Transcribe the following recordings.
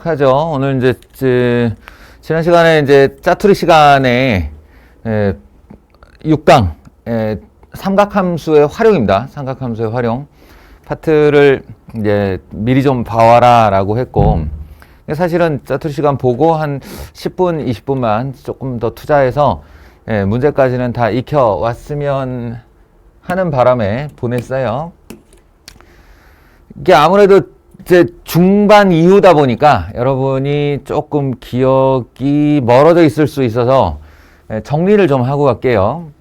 하죠. 오늘 지난 시간에 짜투리 시간에 6강 삼각함수의 활용입니다. 삼각함수의 활용 파트를 미리 좀 봐와라 라고 했고, 사실은 짜투리 시간 보고 한 10분, 20분만 조금 더 투자해서 문제까지는 다 익혀왔으면 하는 바람에 보냈어요. 이게 아무래도 이제 중반 이후다 보니까 여러분이 조금 기억이 멀어져 있을 수 있어서 정리를 좀 하고 갈게요.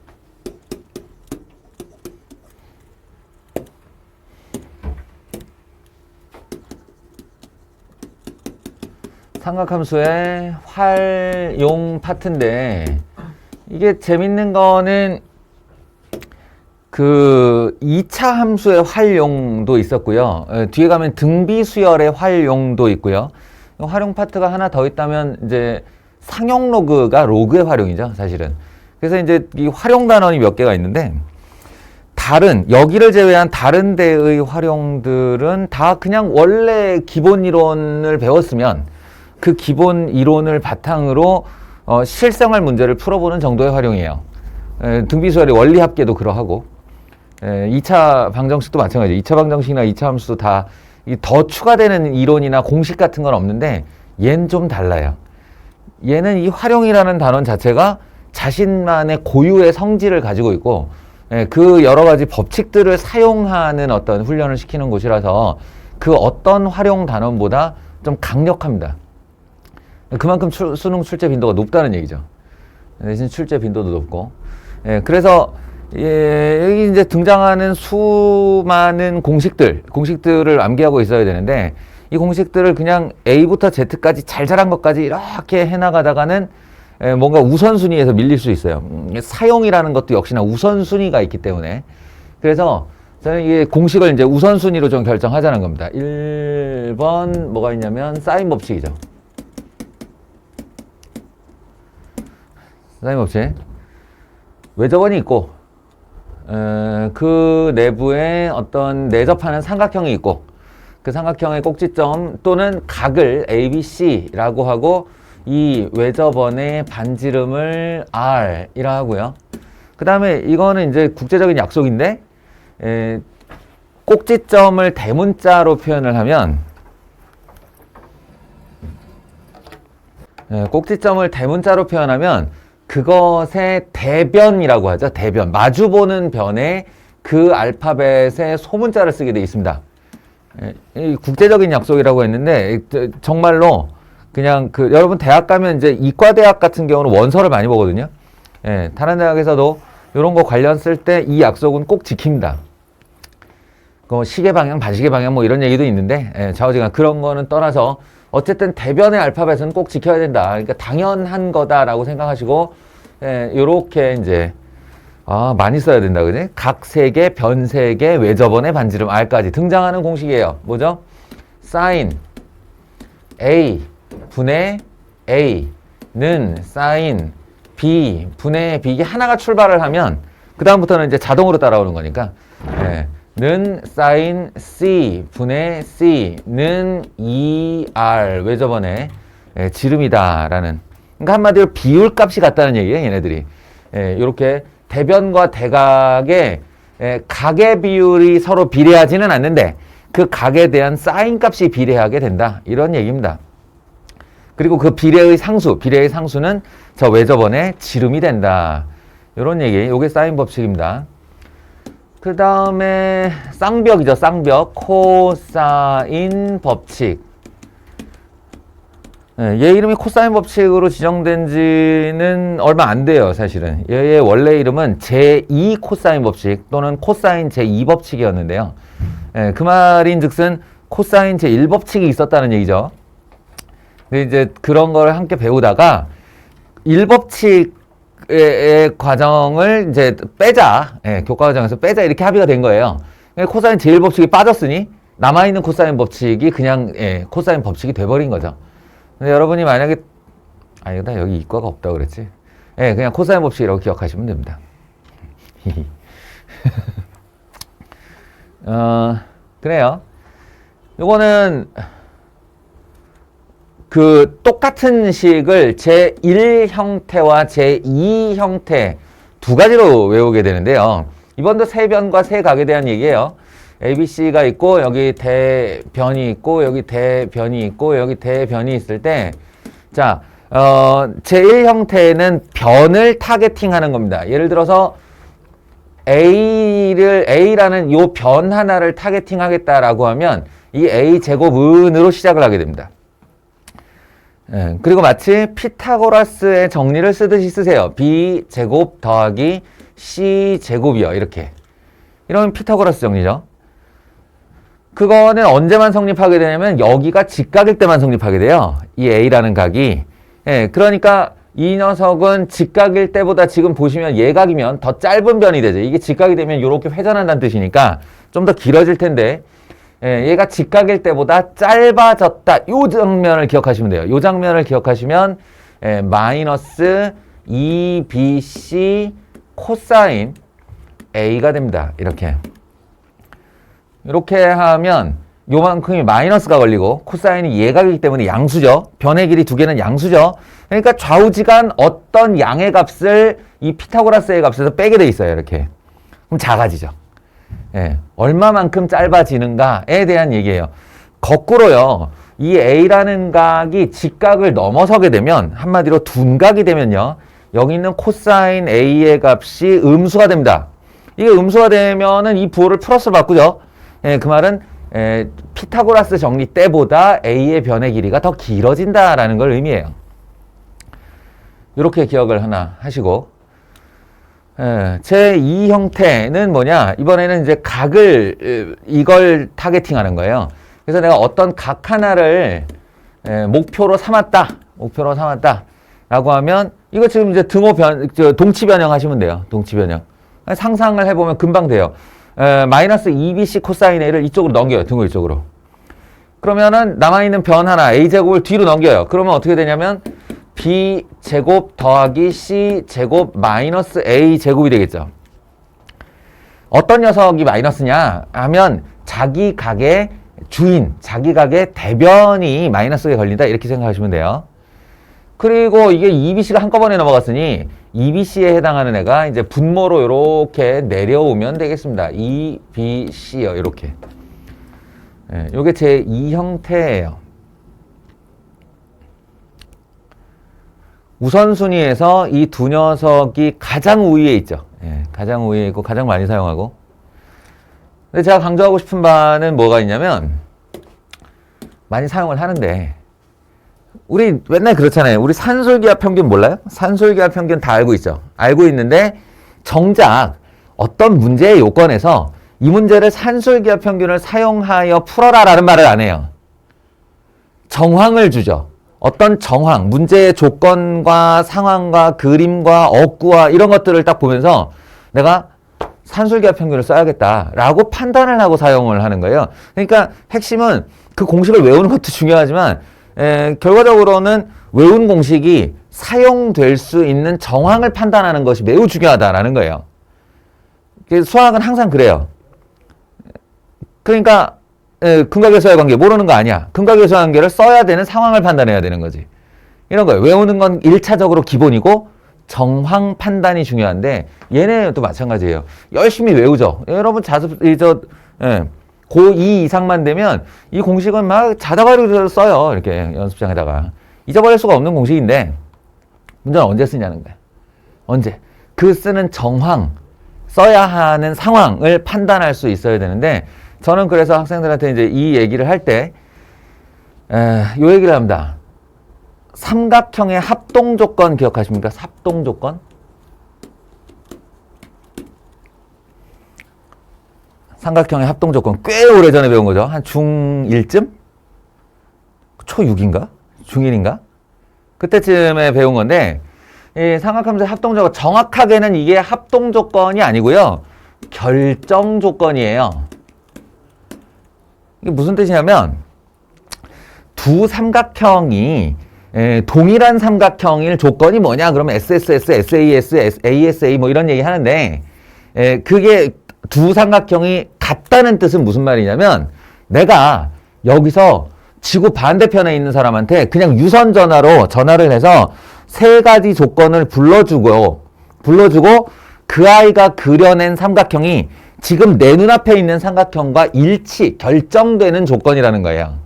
삼각함수의 활용 파트인데, 이게 재밌는 거는 그 2차 함수의 활용도 있었고요. 뒤에 가면 등비수열의 활용도 있고요. 활용 파트가 하나 더 있다면 이제 상용 로그가 로그의 활용이죠, 사실은. 그래서 이제 이 활용 단원이 몇 개가 있는데, 여기를 제외한 다른 데의 활용들은 다 그냥 원래 기본 이론을 배웠으면 그 기본 이론을 바탕으로 실생활 문제를 풀어보는 정도의 활용이에요. 등비수열의 원리합계도 그러하고, 2차 방정식도 마찬가지예요. 2차 방정식이나 2차 함수도 다 더 추가되는 이론이나 공식 같은 건 없는데, 얘는 좀 달라요. 얘는 이 활용이라는 단원 자체가 자신만의 고유의 성질을 가지고 있고, 그 여러 가지 법칙들을 사용하는 어떤 훈련을 시키는 곳이라서 그 어떤 활용 단원보다 좀 강력합니다. 그만큼 수능 출제 빈도가 높다는 얘기죠. 대신 출제 빈도도 높고. 그래서 여기 이제 등장하는 수많은 공식들을 암기하고 있어야 되는데, 이 공식들을 그냥 A부터 Z까지 잘잘한 것까지 이렇게 해나가다가는 뭔가 우선순위에서 밀릴 수 있어요. 사용이라는 것도 역시나 우선순위가 있기 때문에. 그래서 저는 이 공식을 이제 우선순위로 좀 결정하자는 겁니다. 1번 뭐가 있냐면 사인 법칙이죠. 사인 법칙. 외접원이 있고, 그 내부에 어떤 내접하는 삼각형이 있고, 그 삼각형의 꼭지점 또는 각을 ABC라고 하고, 이 외접원의 반지름을 R이라 하고요. 그 다음에 이거는 이제 국제적인 약속인데, 꼭지점을 대문자로 표현을 하면, 꼭지점을 대문자로 표현하면 그것의 대변이라고 하죠. 대변. 마주보는 변에 그 알파벳의 소문자를 쓰게 되어 있습니다. 국제적인 약속이라고 했는데, 정말로 그냥 여러분 대학 가면 이제 이과대학 같은 경우는 원서를 많이 보거든요. 다른 대학에서도 이런 거 관련 쓸 때 이 약속은 꼭 지킵니다. 시계 방향, 반시계 방향 뭐 이런 얘기도 있는데, 좌우지간 그런 거는 떠나서 어쨌든 대변의 알파벳은 꼭 지켜야 된다. 그러니까 당연한 거다라고 생각하시고, 요렇게 이제, 많이 써야 된다. 그지? 각 세개, 변 세개, 외접원의 반지름 R까지 등장하는 공식이에요. 뭐죠? 사인 A 분의 A는 사인 B 분의 B. 이게 하나가 출발을 하면, 그 다음부터는 이제 자동으로 따라오는 거니까, 는 사인 C 분의 C는 2R 외접원의 지름이다라는, 그러니까 한마디로 비율값이 같다는 얘기예요, 얘네들이. 이렇게 대변과 대각의 각의 비율이 서로 비례하지는 않는데 그 각에 대한 사인 값이 비례하게 된다, 이런 얘기입니다. 그리고 그 비례의 상수는 저 외접원의 지름이 된다, 이런 얘기. 이게 사인 법칙입니다. 그 다음에 쌍벽이죠. 쌍벽. 코사인 법칙. 얘 이름이 코사인 법칙으로 지정된 지는 얼마 안 돼요, 사실은. 얘의 원래 이름은 제2 코사인 법칙 또는 코사인 제2 법칙이었는데요. 그 말인 즉슨 코사인 제1 법칙이 있었다는 얘기죠. 근데 이제 그런 걸 함께 배우다가 1법칙 의 과정을 이제 빼자, 교과 과정에서 빼자, 이렇게 합의가 된 거예요. 코사인 제1 법칙이 빠졌으니 남아있는 코사인 법칙이 그냥 코사인 법칙이 돼버린 거죠. 근데 여러분이 만약에 나 여기 이과가 없다고 그랬지, 그냥 코사인 법칙이라고 기억하시면 됩니다. 그래요. 요거는 그 똑같은 식을 제1 형태와 제2 형태 두 가지로 외우게 되는데요. 이번도 세변과 세각에 대한 얘기예요. ABC가 있고 여기 대변이 있고 여기 대변이 있고 여기 대변이 있을 때 자, 제1 형태는 변을 타겟팅하는 겁니다. 예를 들어서 A라는 요 변 하나를 타겟팅하겠다라고 하면 이 A 제곱은으로 시작을 하게 됩니다. 그리고 마치 피타고라스의 정리를 쓰듯이 쓰세요. B 제곱 더하기 C 제곱이요. 이렇게. 이런 피타고라스 정리죠. 그거는 언제만 성립하게 되냐면 여기가 직각일 때만 성립하게 돼요. 이 A라는 각이. 그러니까 이 녀석은 직각일 때보다 지금 보시면 예각이면 더 짧은 변이 되죠. 이게 직각이 되면 이렇게 회전한다는 뜻이니까 좀 더 길어질 텐데 얘가 직각일 때보다 짧아졌다. 요 장면을 기억하시면 돼요. 요 장면을 기억하시면 마이너스 2bc 코사인 a가 됩니다. 이렇게 하면 요만큼이 마이너스가 걸리고 코사인이 예각이기 때문에 양수죠. 변의 길이 두 개는 양수죠. 그러니까 좌우지간 어떤 양의 값을 이 피타고라스의 값에서 빼게 돼 있어요. 이렇게. 그럼 작아지죠. 얼마만큼 짧아지는가에 대한 얘기예요. 거꾸로요. 이 A라는 각이 직각을 넘어서게 되면 한마디로 둔각이 되면요. 여기 있는 코사인 A의 값이 음수가 됩니다. 이게 음수가 되면은 이 부호를 플러스로 바꾸죠. 그 말은 피타고라스 정리 때보다 A의 변의 길이가 더 길어진다라는 걸 의미해요. 이렇게 기억을 하나 하시고 제2 형태는 뭐냐? 이번에는 이제 각을 이걸 타겟팅하는 거예요. 그래서 내가 어떤 각 하나를 목표로 삼았다 라고 하면 이거 지금 이제 동치 변형 하시면 돼요. 동치 변형. 상상을 해보면 금방 돼요. 마이너스 2bc 코사인 a를 이쪽으로 넘겨요. 등호 이쪽으로. 그러면은 남아있는 변 하나 a제곱을 뒤로 넘겨요. 그러면 어떻게 되냐면 b제곱 더하기 c제곱 마이너스 a제곱이 되겠죠. 어떤 녀석이 마이너스냐 하면 자기 각의 주인, 자기 각의 대변이 마이너스에 걸린다 이렇게 생각하시면 돼요. 그리고 이게 2bc가 한꺼번에 넘어갔으니 2bc에 해당하는 애가 이제 분모로 이렇게 내려오면 되겠습니다. 2bc요. 이렇게. 요게 제2 형태예요. 우선순위에서 이 두 녀석이 가장 우위에 있죠. 가장 우위에 있고 가장 많이 사용하고. 근데 제가 강조하고 싶은 바는 뭐가 있냐면 많이 사용을 하는데 우리 맨날 그렇잖아요. 우리 산술기압 평균 몰라요? 산술기압 평균 다 알고 있죠. 알고 있는데 정작 어떤 문제의 요건에서 이 문제를 산술기압 평균을 사용하여 풀어라 라는 말을 안 해요. 정황을 주죠. 어떤 정황, 문제의 조건과 상황과 그림과 어구와 이런 것들을 딱 보면서 내가 산술기압 평균을 써야겠다라고 판단을 하고 사용을 하는 거예요. 그러니까 핵심은 그 공식을 외우는 것도 중요하지만 결과적으로는 외운 공식이 사용될 수 있는 정황을 판단하는 것이 매우 중요하다라는 거예요. 수학은 항상 그래요. 그러니까 근각에서의 관계 모르는 거 아니야. 근각에서의 관계를 써야 되는 상황을 판단해야 되는 거지. 이런 거예요. 외우는 건 1차적으로 기본이고 정황 판단이 중요한데 얘네도 마찬가지예요. 열심히 외우죠. 여러분 고2 이상만 되면 이 공식은 막 자다가리로 써요. 이렇게 연습장에다가. 잊어버릴 수가 없는 공식인데 문제는 언제 쓰냐는 거야. 언제. 그 쓰는 정황, 써야 하는 상황을 판단할 수 있어야 되는데 저는 그래서 학생들한테 이제 이 얘기를 할 때 요 얘기를 합니다. 삼각형의 합동조건 기억하십니까? 합동조건? 삼각형의 합동조건 꽤 오래전에 배운 거죠. 한 중1쯤? 초6인가? 중1인가? 그때쯤에 배운 건데 이 삼각함수의 합동조건 정확하게는 이게 합동조건이 아니고요. 결정조건이에요. 이게 무슨 뜻이냐면 두 삼각형이 동일한 삼각형일 조건이 뭐냐 그러면 SSS, SAS, ASA 뭐 이런 얘기 하는데 그게 두 삼각형이 같다는 뜻은 무슨 말이냐면 내가 여기서 지구 반대편에 있는 사람한테 그냥 유선 전화로 전화를 해서 세 가지 조건을 불러주고 그 아이가 그려낸 삼각형이 지금 내 눈앞에 있는 삼각형과 결정되는 조건이라는 거예요.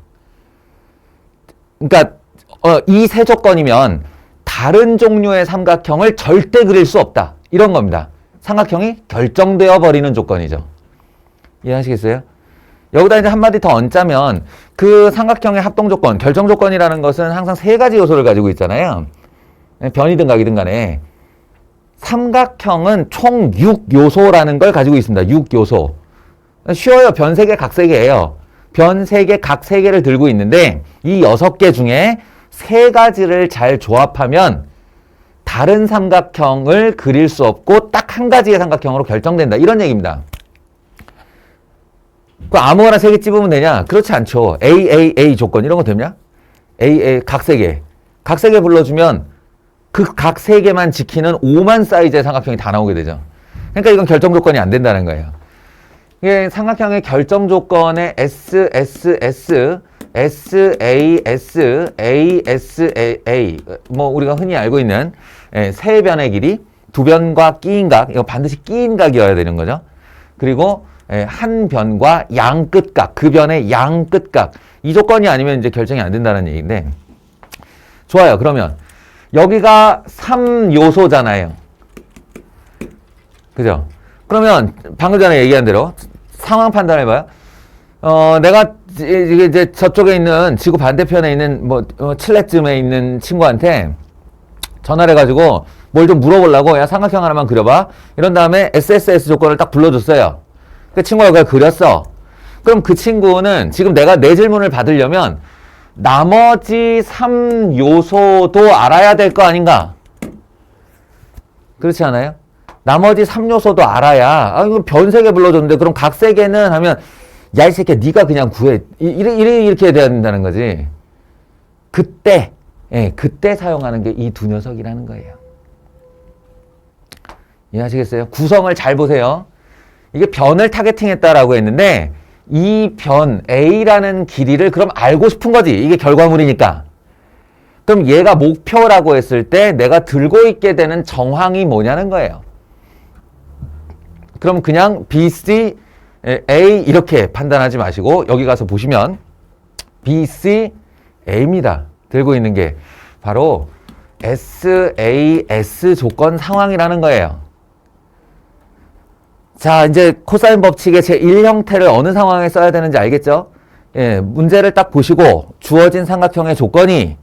그러니까 이 세 조건이면 다른 종류의 삼각형을 절대 그릴 수 없다. 이런 겁니다. 삼각형이 결정되어 버리는 조건이죠. 이해하시겠어요? 여기다 이제 한마디 더 얹자면 그 삼각형의 합동 조건, 결정 조건이라는 것은 항상 세 가지 요소를 가지고 있잖아요. 변이든 각이든 간에. 삼각형은 총 6요소라는 걸 가지고 있습니다. 6요소. 쉬워요. 변 3개, 각 3개예요. 변 3개, 각 3개를 들고 있는데 이 6개 중에 3가지를 잘 조합하면 다른 삼각형을 그릴 수 없고 딱 한 가지의 삼각형으로 결정된다. 이런 얘기입니다. 그 아무거나 3개 집으면 되냐? 그렇지 않죠. A 조건 이런 거 되냐? 각 3개. 각 3개 불러주면 그 각 3개만 지키는 5만 사이즈의 삼각형이 다 나오게 되죠. 그러니까 이건 결정 조건이 안 된다는 거예요. 이게 삼각형의 결정 조건에 SSS, SAS, ASA, 뭐 우리가 흔히 알고 있는 세 변의 길이, 두 변과 끼인 각, 이거 반드시 끼인 각이어야 되는 거죠. 그리고 한 변과 양 끝각, 그 변의 양 끝각, 이 조건이 아니면 이제 결정이 안 된다는 얘기인데, 좋아요. 그러면 여기가 3요소잖아요. 그죠? 그러면 방금 전에 얘기한 대로 상황 판단해봐요. 내가 이제 저쪽에 있는 지구 반대편에 있는 칠레쯤에 있는 친구한테 전화를 해가지고 뭘 좀 물어보려고, 야 삼각형 하나만 그려봐. 이런 다음에 SSS 조건을 딱 불러줬어요. 그 친구가 그걸 그렸어. 그럼 그 친구는 지금 내가 내 질문을 받으려면 나머지 3요소도 알아야 될 거 아닌가? 그렇지 않아요? 나머지 3요소도 알아야, 이거 변 3개 불러줬는데 그럼 각 3개는 하면, 야, 이 새끼야, 네가 그냥 구해. 이렇게 돼야 된다는 거지. 그때 사용하는 게 이 두 녀석이라는 거예요. 이해하시겠어요? 구성을 잘 보세요. 이게 변을 타겟팅했다라고 했는데, 이 변 A라는 길이를 그럼 알고 싶은 거지. 이게 결과물이니까. 그럼 얘가 목표라고 했을 때 내가 들고 있게 되는 정황이 뭐냐는 거예요. 그럼 그냥 B, C, A 이렇게 판단하지 마시고 여기 가서 보시면 B, C, A입니다. 들고 있는 게 바로 SAS 조건 상황이라는 거예요. 자, 이제 코사인 법칙의 제1형태를 어느 상황에 써야 되는지 알겠죠? 문제를 딱 보시고 주어진 삼각형의 조건이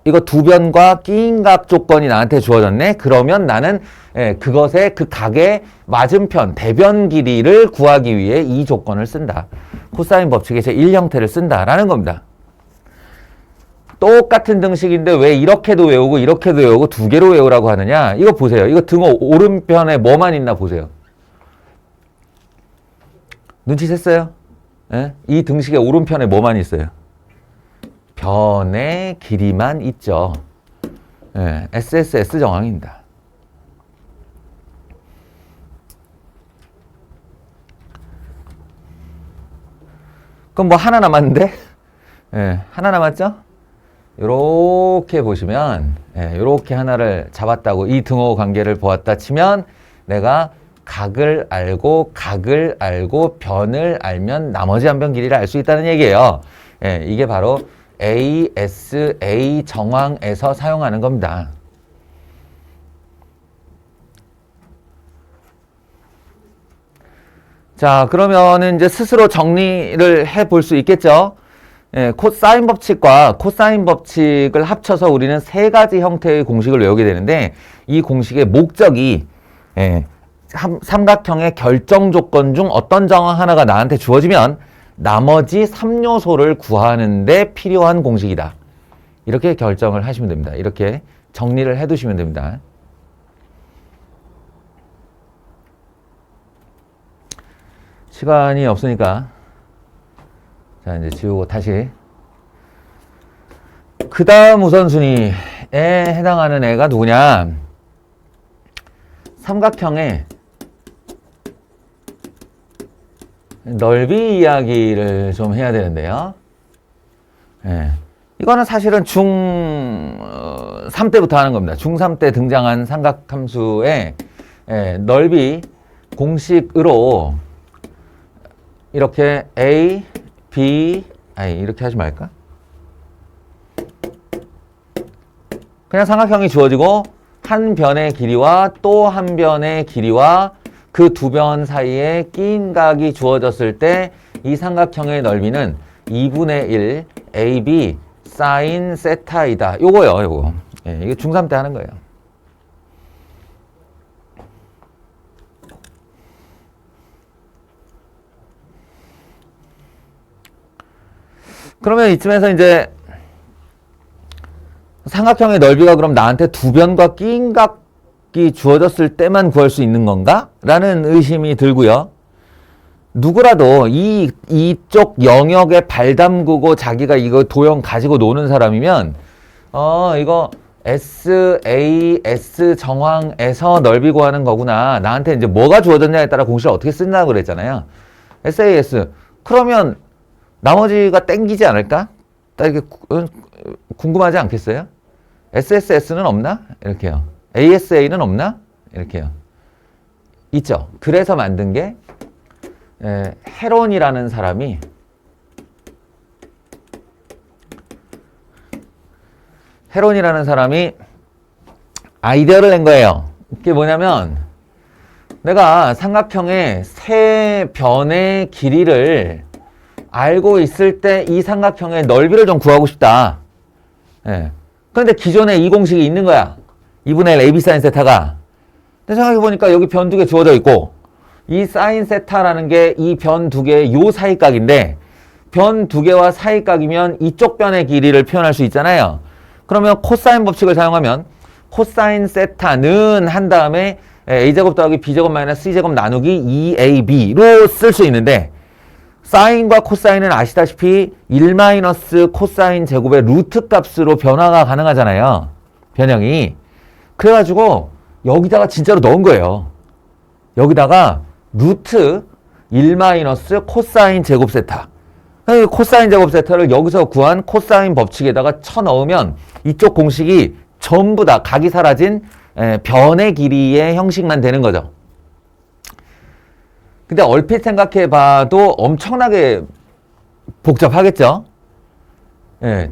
이거 두 변과 끼인 각 조건이 나한테 주어졌네? 그러면 나는 그것의 그 각의 맞은편, 대변 길이를 구하기 위해 이 조건을 쓴다. 코사인 법칙의 제1형태를 쓴다라는 겁니다. 똑같은 등식인데 왜 이렇게도 외우고 이렇게도 외우고 두 개로 외우라고 하느냐? 이거 보세요. 이거 등호 오른편에 뭐만 있나 보세요. 눈치챘어요? 이 등식의 오른편에 뭐만 있어요? 변의 길이만 있죠. SSS 정황입니다. 그럼 뭐 하나 남았는데? 하나 남았죠? 요렇게 보시면, 요렇게 하나를 잡았다고 이 등호 관계를 보았다 치면 내가 각을 알고 변을 알면 나머지 한 변 길이를 알 수 있다는 얘기예요. 이게 바로 ASA 정황에서 사용하는 겁니다. 자, 그러면은 이제 스스로 정리를 해 볼 수 있겠죠? 코사인 법칙과 코사인 법칙을 합쳐서 우리는 세 가지 형태의 공식을 외우게 되는데 이 공식의 목적이 삼각형의 결정 조건 중 어떤 정황 하나가 나한테 주어지면 나머지 3요소를 구하는 데 필요한 공식이다. 이렇게 결정을 하시면 됩니다. 이렇게 정리를 해 두시면 됩니다. 시간이 없으니까 자, 이제 지우고 다시 그 다음 우선순위에 해당하는 애가 누구냐? 삼각형의 넓이 이야기를 좀 해야 되는데요. 예. 이거는 사실은 중3 때부터 하는 겁니다. 중3 때 등장한 삼각함수의 넓이 공식으로 이렇게 A, B, 아니 이렇게 하지 말까? 그냥 삼각형이 주어지고 한 변의 길이와 또 한 변의 길이와 그 두 변 사이에 낀 각이 주어졌을 때 이 삼각형의 넓이는 2분의 1 AB 사인 세타이다. 요거요, 요거. 예, 이게 중3 때 하는 거예요. 그러면 이쯤에서 이제 삼각형의 넓이가 그럼 나한테 두 변과 낀 각이 주어졌을 때만 구할 수 있는 건가? 라는 의심이 들고요. 누구라도 이쪽 영역에 발 담그고 자기가 이거 도형 가지고 노는 사람이면 이거 SAS 정황에서 넓이 구하는 거구나. 나한테 이제 뭐가 주어졌냐에 따라 공식을 어떻게 쓴다고 그랬잖아요. SAS. 그러면 나머지가 땡기지 않을까? 딱 이렇게 궁금하지 않겠어요? SSS는 없나? 이렇게요. ASA는 없나? 이렇게요. 있죠. 그래서 만든 게 헤론이라는 사람이 아이디어를 낸 거예요. 이게 뭐냐면 내가 삼각형의 세 변의 길이를 알고 있을 때 이 삼각형의 넓이를 좀 구하고 싶다. 그런데 기존에 이 공식이 있는 거야. 2분의 1 AB 사인 세타가. 근데 생각해보니까 여기 변 두 개 주어져 있고 이 사인 세타라는 게 이 변 두 개의 요 사이각인데 변 두 개와 사이각이면 이쪽 변의 길이를 표현할 수 있잖아요. 그러면 코사인 법칙을 사용하면 코사인 세타는 한 다음에 a제곱 더하기 b제곱 마이너스 c제곱 나누기 2ab로 쓸 수 있는데 사인과 코사인은 아시다시피 1 마이너스 코사인 제곱의 루트 값으로 변화가 가능하잖아요. 변형이. 그래가지고 여기다가 진짜로 넣은 거예요. 여기다가 루트 1 마이너스 코사인 제곱 세타. 코사인 제곱 세타를 여기서 구한 코사인 법칙에다가 쳐넣으면 이쪽 공식이 전부 다 각이 사라진 변의 길이의 형식만 되는 거죠. 근데 얼핏 생각해 봐도 엄청나게 복잡하겠죠?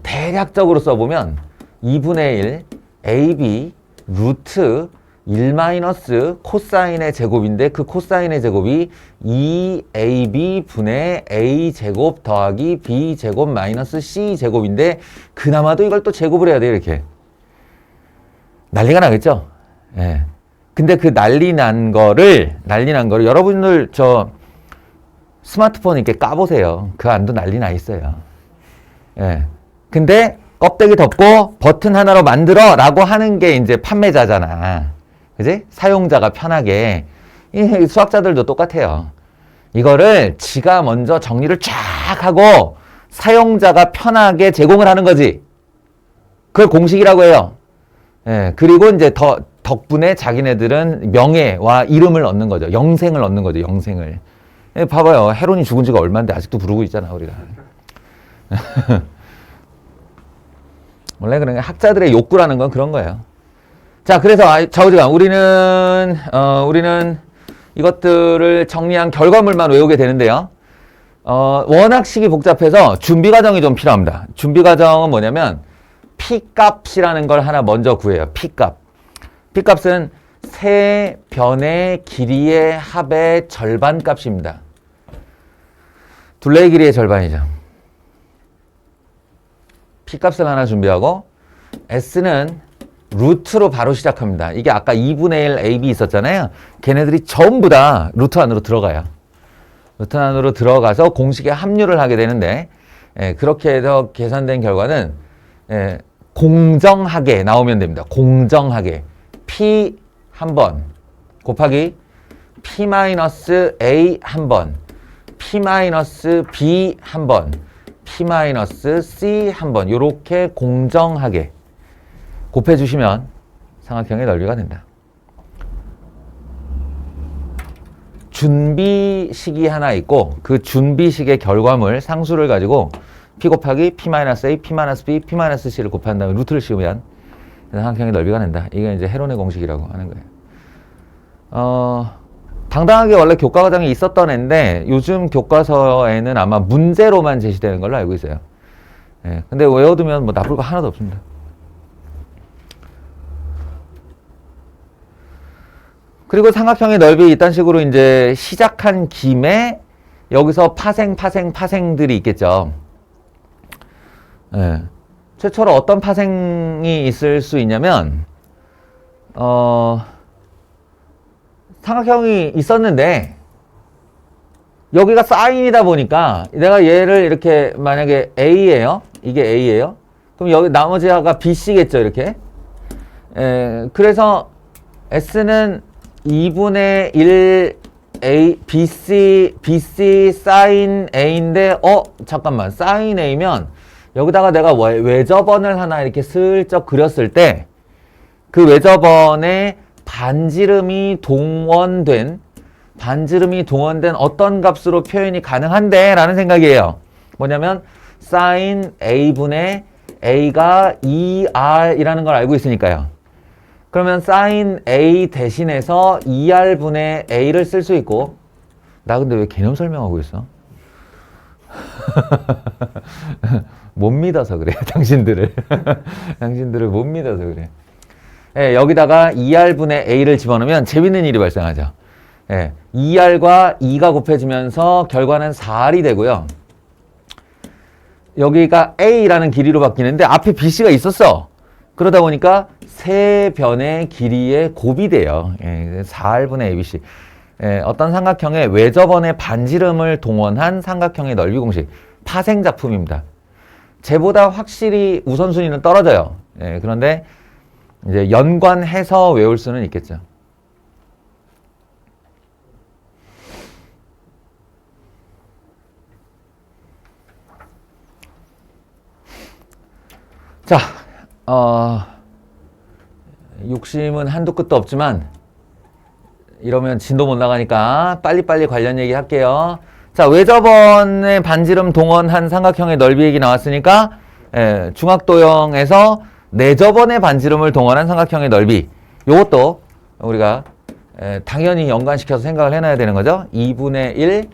대략적으로 써보면 2분의 1 AB 루트 1 마이너스 코사인의 제곱인데 그 코사인의 제곱이 2ab 분의 a 제곱 더하기 b 제곱 마이너스 c 제곱인데 그나마도 이걸 또 제곱을 해야 돼요. 이렇게 난리가 나겠죠. 근데 그 난리 난 거를 여러분들 저 스마트폰 이렇게 까보세요. 그 안도 난리 나 있어요. 근데 껍데기 덮고 버튼 하나로 만들어 라고 하는 게 이제 판매자잖아. 그지? 사용자가 편하게. 이 수학자들도 똑같아요. 이거를 지가 먼저 정리를 쫙 하고 사용자가 편하게 제공을 하는 거지. 그걸 공식이라고 해요. 그리고 이제 덕분에 자기네들은 명예와 이름을 얻는 거죠. 영생을 얻는 거죠. 영생을. 봐봐요. 헤론이 죽은 지가 얼마인데 아직도 부르고 있잖아, 우리가. 원래 그런 학자들의 욕구라는 건 그런 거예요. 자, 그래서 좌우지간 우리는 이것들을 정리한 결과물만 외우게 되는데요. 워낙 식이 복잡해서 준비 과정이 좀 필요합니다. 준비 과정은 뭐냐면 P값이라는 걸 하나 먼저 구해요. P값. P값은 세 변의 길이의 합의 절반 값입니다. 둘레의 길이의 절반이죠. P값을 하나 준비하고 S는 루트로 바로 시작합니다. 이게 아까 2분의 1 AB 있었잖아요. 걔네들이 전부 다 루트 안으로 들어가요. 루트 안으로 들어가서 공식에 합류를 하게 되는데 그렇게 해서 계산된 결과는 공정하게 나오면 됩니다. 공정하게 P 한 번 곱하기 P 마이너스 A 한 번, P 마이너스 B 한 번, P 마이너스 C 한 번 이렇게 공정하게 곱해주시면 삼각형의 넓이가 된다. 준비식이 하나 있고 그 준비식의 결과물 상수를 가지고 P 곱하기 P-A, P-B, P-C를 곱한 다음에 루트를 씌우면 삼각형의 넓이가 난다. 이게 이제 헤론의 공식이라고 하는 거예요. 당당하게 원래 교과 과정에 있었던 애인데 요즘 교과서에는 아마 문제로만 제시되는 걸로 알고 있어요. 예, 근데 외워두면 뭐 나쁠 거 하나도 없습니다. 그리고 삼각형의 넓이 이딴 식으로 이제 시작한 김에 여기서 파생들이 있겠죠. 예. 최초로 어떤 파생이 있을 수 있냐면, 삼각형이 있었는데, 여기가 사인이다 보니까, 내가 얘를 이렇게, 만약에 A예요? 이게 A예요? 그럼 여기 나머지가 BC겠죠, 이렇게. 그래서 S는 2분의 1 A, BC 사인 A인데, 잠깐만, 사인 A면, 여기다가 내가 외접원을 하나 이렇게 슬쩍 그렸을 때, 그 외접원에 반지름이 동원된 어떤 값으로 표현이 가능한데? 라는 생각이에요. 뭐냐면, 사인 A분의 A가 2R이라는 걸 알고 있으니까요. 그러면 사인 A 대신해서 2R분의 A를 쓸 수 있고, 나 근데 왜 개념 설명하고 있어? 못 믿어서 그래요, 당신들을. 당신들을 못 믿어서 그래. 예, 여기다가 2R분의 A를 집어넣으면 재밌는 일이 발생하죠. 예, 2R과 2가 곱해지면서 결과는 4R이 되고요. 여기가 A라는 길이로 바뀌는데 앞에 BC가 있었어. 그러다 보니까 세 변의 길이의 곱이 돼요. 예, 4R분의 ABC. 예, 어떤 삼각형의 외접원의 반지름을 동원한 삼각형의 넓이 공식. 파생작품입니다. 쟤보다 확실히 우선순위는 떨어져요. 예, 그런데 이제 연관해서 외울 수는 있겠죠. 자, 욕심은 한도 끝도 없지만 이러면 진도 못 나가니까 빨리빨리 관련 얘기 할게요. 자, 외접원의 반지름 동원한 삼각형의 넓이 얘기 나왔으니까 중학도형에서 내접원의 반지름을 동원한 삼각형의 넓이, 요것도 우리가 당연히 연관시켜서 생각을 해놔야 되는 거죠. 2분의 1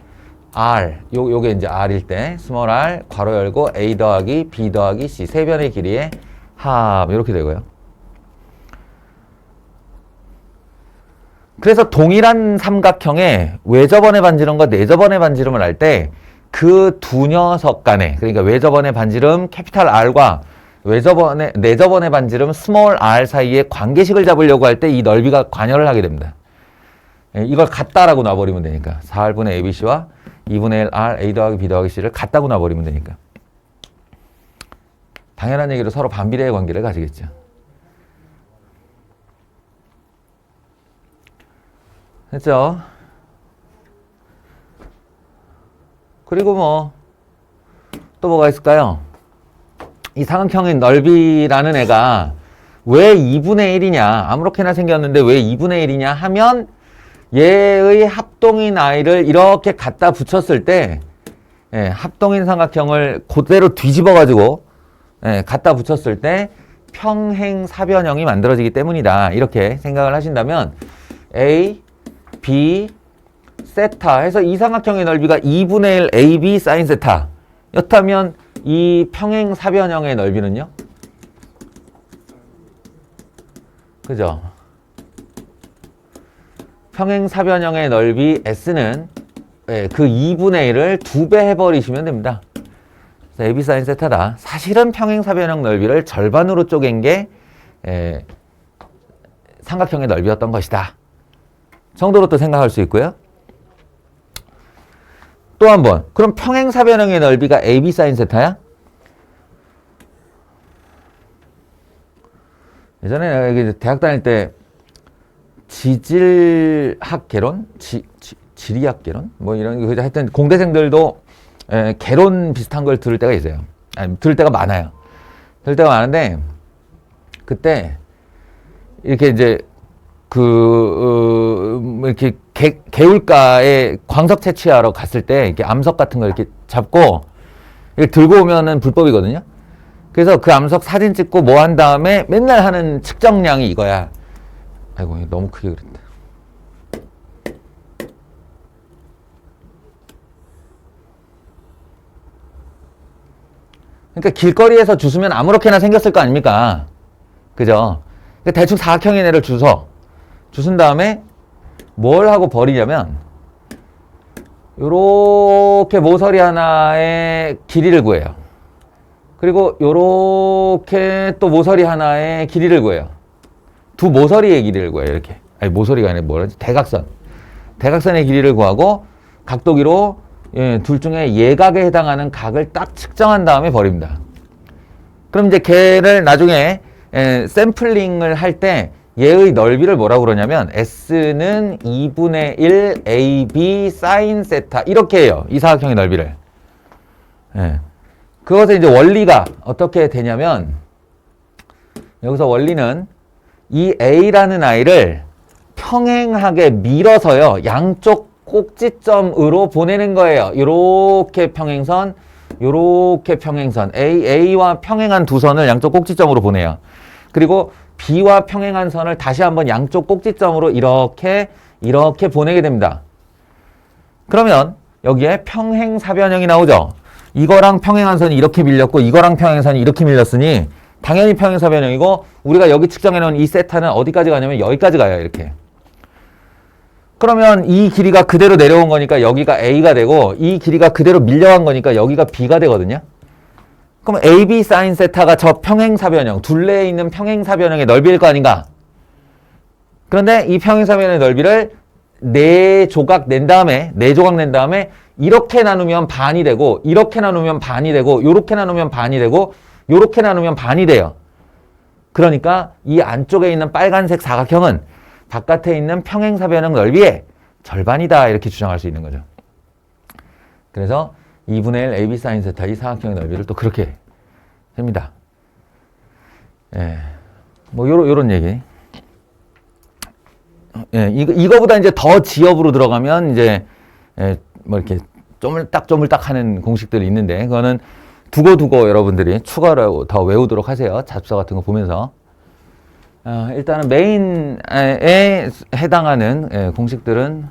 R, 요게 이제 R일 때 스몰 r 괄호 열고 A 더하기 B 더하기 C 세 변의 길이의 합 이렇게 되고요. 그래서 동일한 삼각형의 외접원의 반지름과 내접원의 반지름을 알 때 그 두 녀석 간에, 그러니까 외접원의 반지름 캐피탈 R과 내접원의 반지름 스몰 r 사이의 관계식을 잡으려고 할 때 이 넓이가 관여를 하게 됩니다. 이걸 같다라고 놔버리면 되니까 4R분의 ABC와 2분의 1 R A 더하기 B 더하기 C를 같다고 놔버리면 되니까 당연한 얘기로 서로 반비례의 관계를 가지겠죠. 됐죠? 그리고 또 뭐가 있을까요? 이 삼각형의 넓이라는 애가 왜 2분의 1이냐, 아무렇게나 생겼는데 왜 2분의 1이냐 하면 얘의 합동인 I를 이렇게 갖다 붙였을 때 합동인 삼각형을 그대로 뒤집어 가지고 갖다 붙였을 때 평행사변형이 만들어지기 때문이다. 이렇게 생각을 하신다면 A, B, 세타 해서 이 삼각형의 넓이가 2분의 1 AB 사인 세타 였다면 이 평행사변형의 넓이는요? 그죠? 평행사변형의 넓이 S는 그 2분의 1을 2배 해버리시면 됩니다. 그래서 AB 사인 세타다. 사실은 평행사변형 넓이를 절반으로 쪼갠 게 삼각형의 넓이였던 것이다. 정도로 또 생각할 수 있고요. 또 한 번. 그럼 평행사변형의 넓이가 AB 사인 세타야? 예전에 내가 대학 다닐 때 지질학 개론? 지리학 개론? 뭐 이런 거 하여튼 공대생들도 개론 비슷한 걸 들을 때가 있어요. 아니, 들을 때가 많아요. 들을 때가 많은데 그때 이렇게 이제 이렇게 개울가에 광석 채취하러 갔을 때 이렇게 암석 같은 거 이렇게 잡고 이렇게 들고 오면은 불법이거든요. 그래서 그 암석 사진 찍고 뭐 한 다음에 맨날 하는 측정량이 이거야. 아이고, 너무 크게 그랬다. 그러니까 길거리에서 주스면 아무렇게나 생겼을 거 아닙니까? 그죠? 대충 사각형의 애를 주순 다음에 뭘 하고 버리냐면 요렇게 모서리 하나의 길이를 구해요. 그리고 요렇게 또 모서리 하나의 길이를 구해요. 두 모서리의 길이를 구해요. 이렇게. 아니, 모서리가 아니라 뭐라지? 대각선. 대각선의 길이를 구하고 각도기로 둘 중에 예각에 해당하는 각을 딱 측정한 다음에 버립니다. 그럼 이제 걔를 나중에 샘플링을 할 때 얘의 넓이를 뭐라고 그러냐면 S는 2분의 1 AB sin 세타 이렇게 해요. 이 사각형의 넓이를. 그것의 이제 원리가 어떻게 되냐면 여기서 원리는 이 A라는 아이를 평행하게 밀어서요. 양쪽 꼭지점으로 보내는 거예요. 요렇게 평행선, 요렇게 평행선. A와 평행한 두 선을 양쪽 꼭지점으로 보내요. 그리고 B와 평행한 선을 다시 한번 양쪽 꼭지점으로 이렇게 보내게 됩니다. 그러면 여기에 평행사변형이 나오죠. 이거랑 평행한 선이 이렇게 밀렸고 이거랑 평행한 선이 이렇게 밀렸으니 당연히 평행사변형이고 우리가 여기 측정해놓은 이 세타는 어디까지 가냐면 여기까지 가요. 이렇게. 그러면 이 길이가 그대로 내려온 거니까 여기가 A가 되고 이 길이가 그대로 밀려간 거니까 여기가 B가 되거든요. 그럼 AB sin 세타가 저 평행사변형, 둘레에 있는 평행사변형의 넓이일 거 아닌가? 그런데 이 평행사변형의 넓이를 네 조각 낸 다음에 이렇게 나누면 반이 되고 이렇게 나누면 반이 되고 요렇게 나누면 반이 되고 요렇게 나누면 반이 돼요. 그러니까 이 안쪽에 있는 빨간색 사각형은 바깥에 있는 평행사변형 넓이의 절반이다 이렇게 주장할 수 있는 거죠. 그래서 2분의 1 AB sin 세타 이 사각형의 넓이를 또 그렇게 합니다. 뭐 요런 얘기. 이거보다 이제 더 지역으로 들어가면 이제 뭐 이렇게 쪼물딱 하는 공식들이 있는데 그거는 두고 여러분들이 추가로 더 외우도록 하세요. 잡서 같은 거 보면서. 일단은 메인에 해당하는 공식들은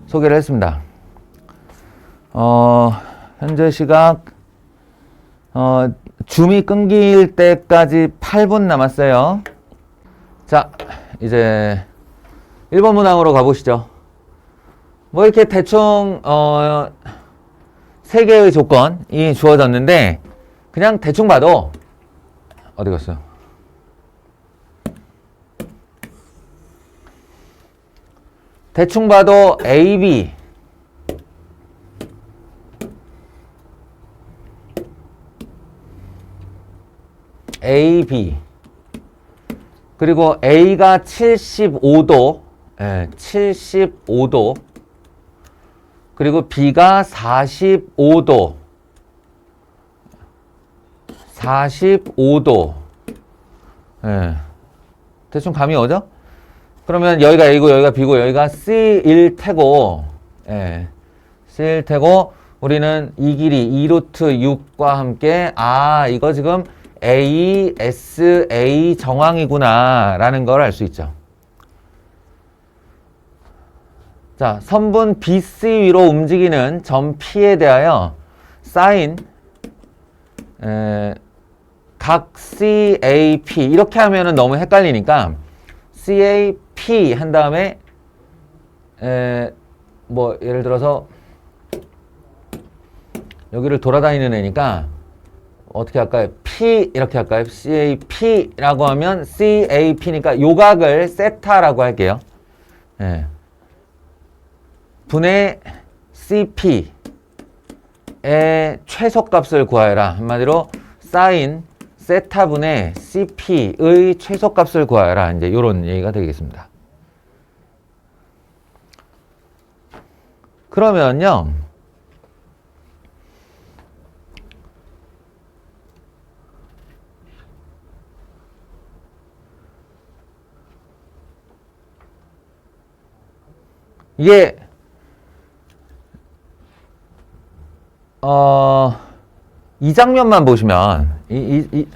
소개를 했습니다. 현재 시각 줌이 끊길 때까지 8분 남았어요. 자, 이제 1번 문항으로 가보시죠. 뭐 이렇게 대충 3개의 조건이 주어졌는데 그냥 대충 봐도 어디 갔어요? 대충 봐도 AB 그리고 A가 75도 75도 그리고 B가 45도 45도 대충 감이 오죠? 그러면 여기가 A고 여기가 B고 여기가 C일 테고 C일 테고 우리는 이 길이 2루트 6과 함께 이거 지금 A, S, A 정황이구나 라는 걸 알 수 있죠. 자, 선분 BC 위로 움직이는 점 P에 대하여 사인 각 CAP 이렇게 하면은 너무 헷갈리니까 CAP 한 다음에 뭐 예를 들어서 여기를 돌아다니는 애니까 어떻게 할까요? P 이렇게 할까요? CAP라고 하면 CAP니까 요각을 세타라고 할게요. 분의 CP의 최소값을 구하여라. 한마디로 사인 세타분의 CP의 최소값을 구하여라. 이제 요런 얘기가 되겠습니다. 그러면요. 이게 이 장면만 보시면 이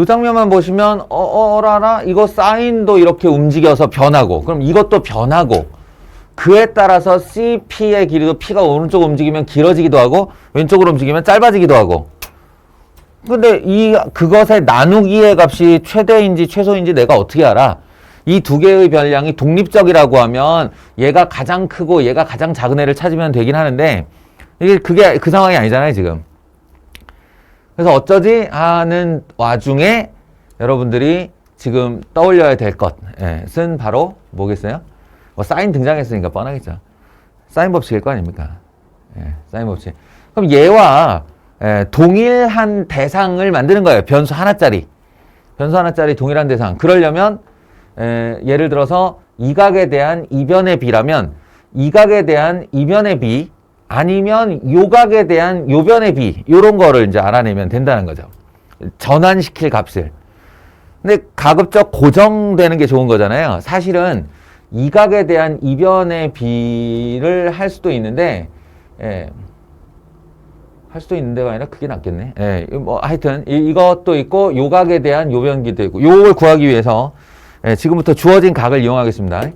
장면만 보시면 어라라 이거 사인도 이렇게 움직여서 변하고 그럼 이것도 변하고 그에 따라서 CP의 길이도 P가 오른쪽으로 움직이면 길어지기도 하고 왼쪽으로 움직이면 짧아지기도 하고 근데 그것의 나누기의 값이 최대인지 최소인지 내가 어떻게 알아? 이 두 개의 변량이 독립적이라고 하면 얘가 가장 크고 얘가 가장 작은 애를 찾으면 되긴 하는데 그게 그 상황이 아니잖아요 지금. 그래서 어쩌지 하는 와중에 여러분들이 지금 떠올려야 될 것은 바로 뭐겠어요? 사인 등장했으니까 뻔하겠죠. 사인 법칙일 거 아닙니까? 사인 법칙. 그럼 얘와 동일한 대상을 만드는 거예요. 변수 하나짜리 동일한 대상. 그러려면 예를 들어서 이각에 대한 이변의 비라면 이각에 대한 이변의 비 아니면 요각에 대한 요변의 비 요런 거를 이제 알아내면 된다는 거죠. 전환시킬 값을. 근데 가급적 고정되는 게 좋은 거잖아요. 사실은 이각에 대한 이변의 비를 할 수도 있는데 할 수도 있는데가 아니라 그게 낫겠네. 하여튼 이것도 있고 요각에 대한 요변기도 있고 요걸 구하기 위해서 지금부터 주어진 각을 이용하겠습니다.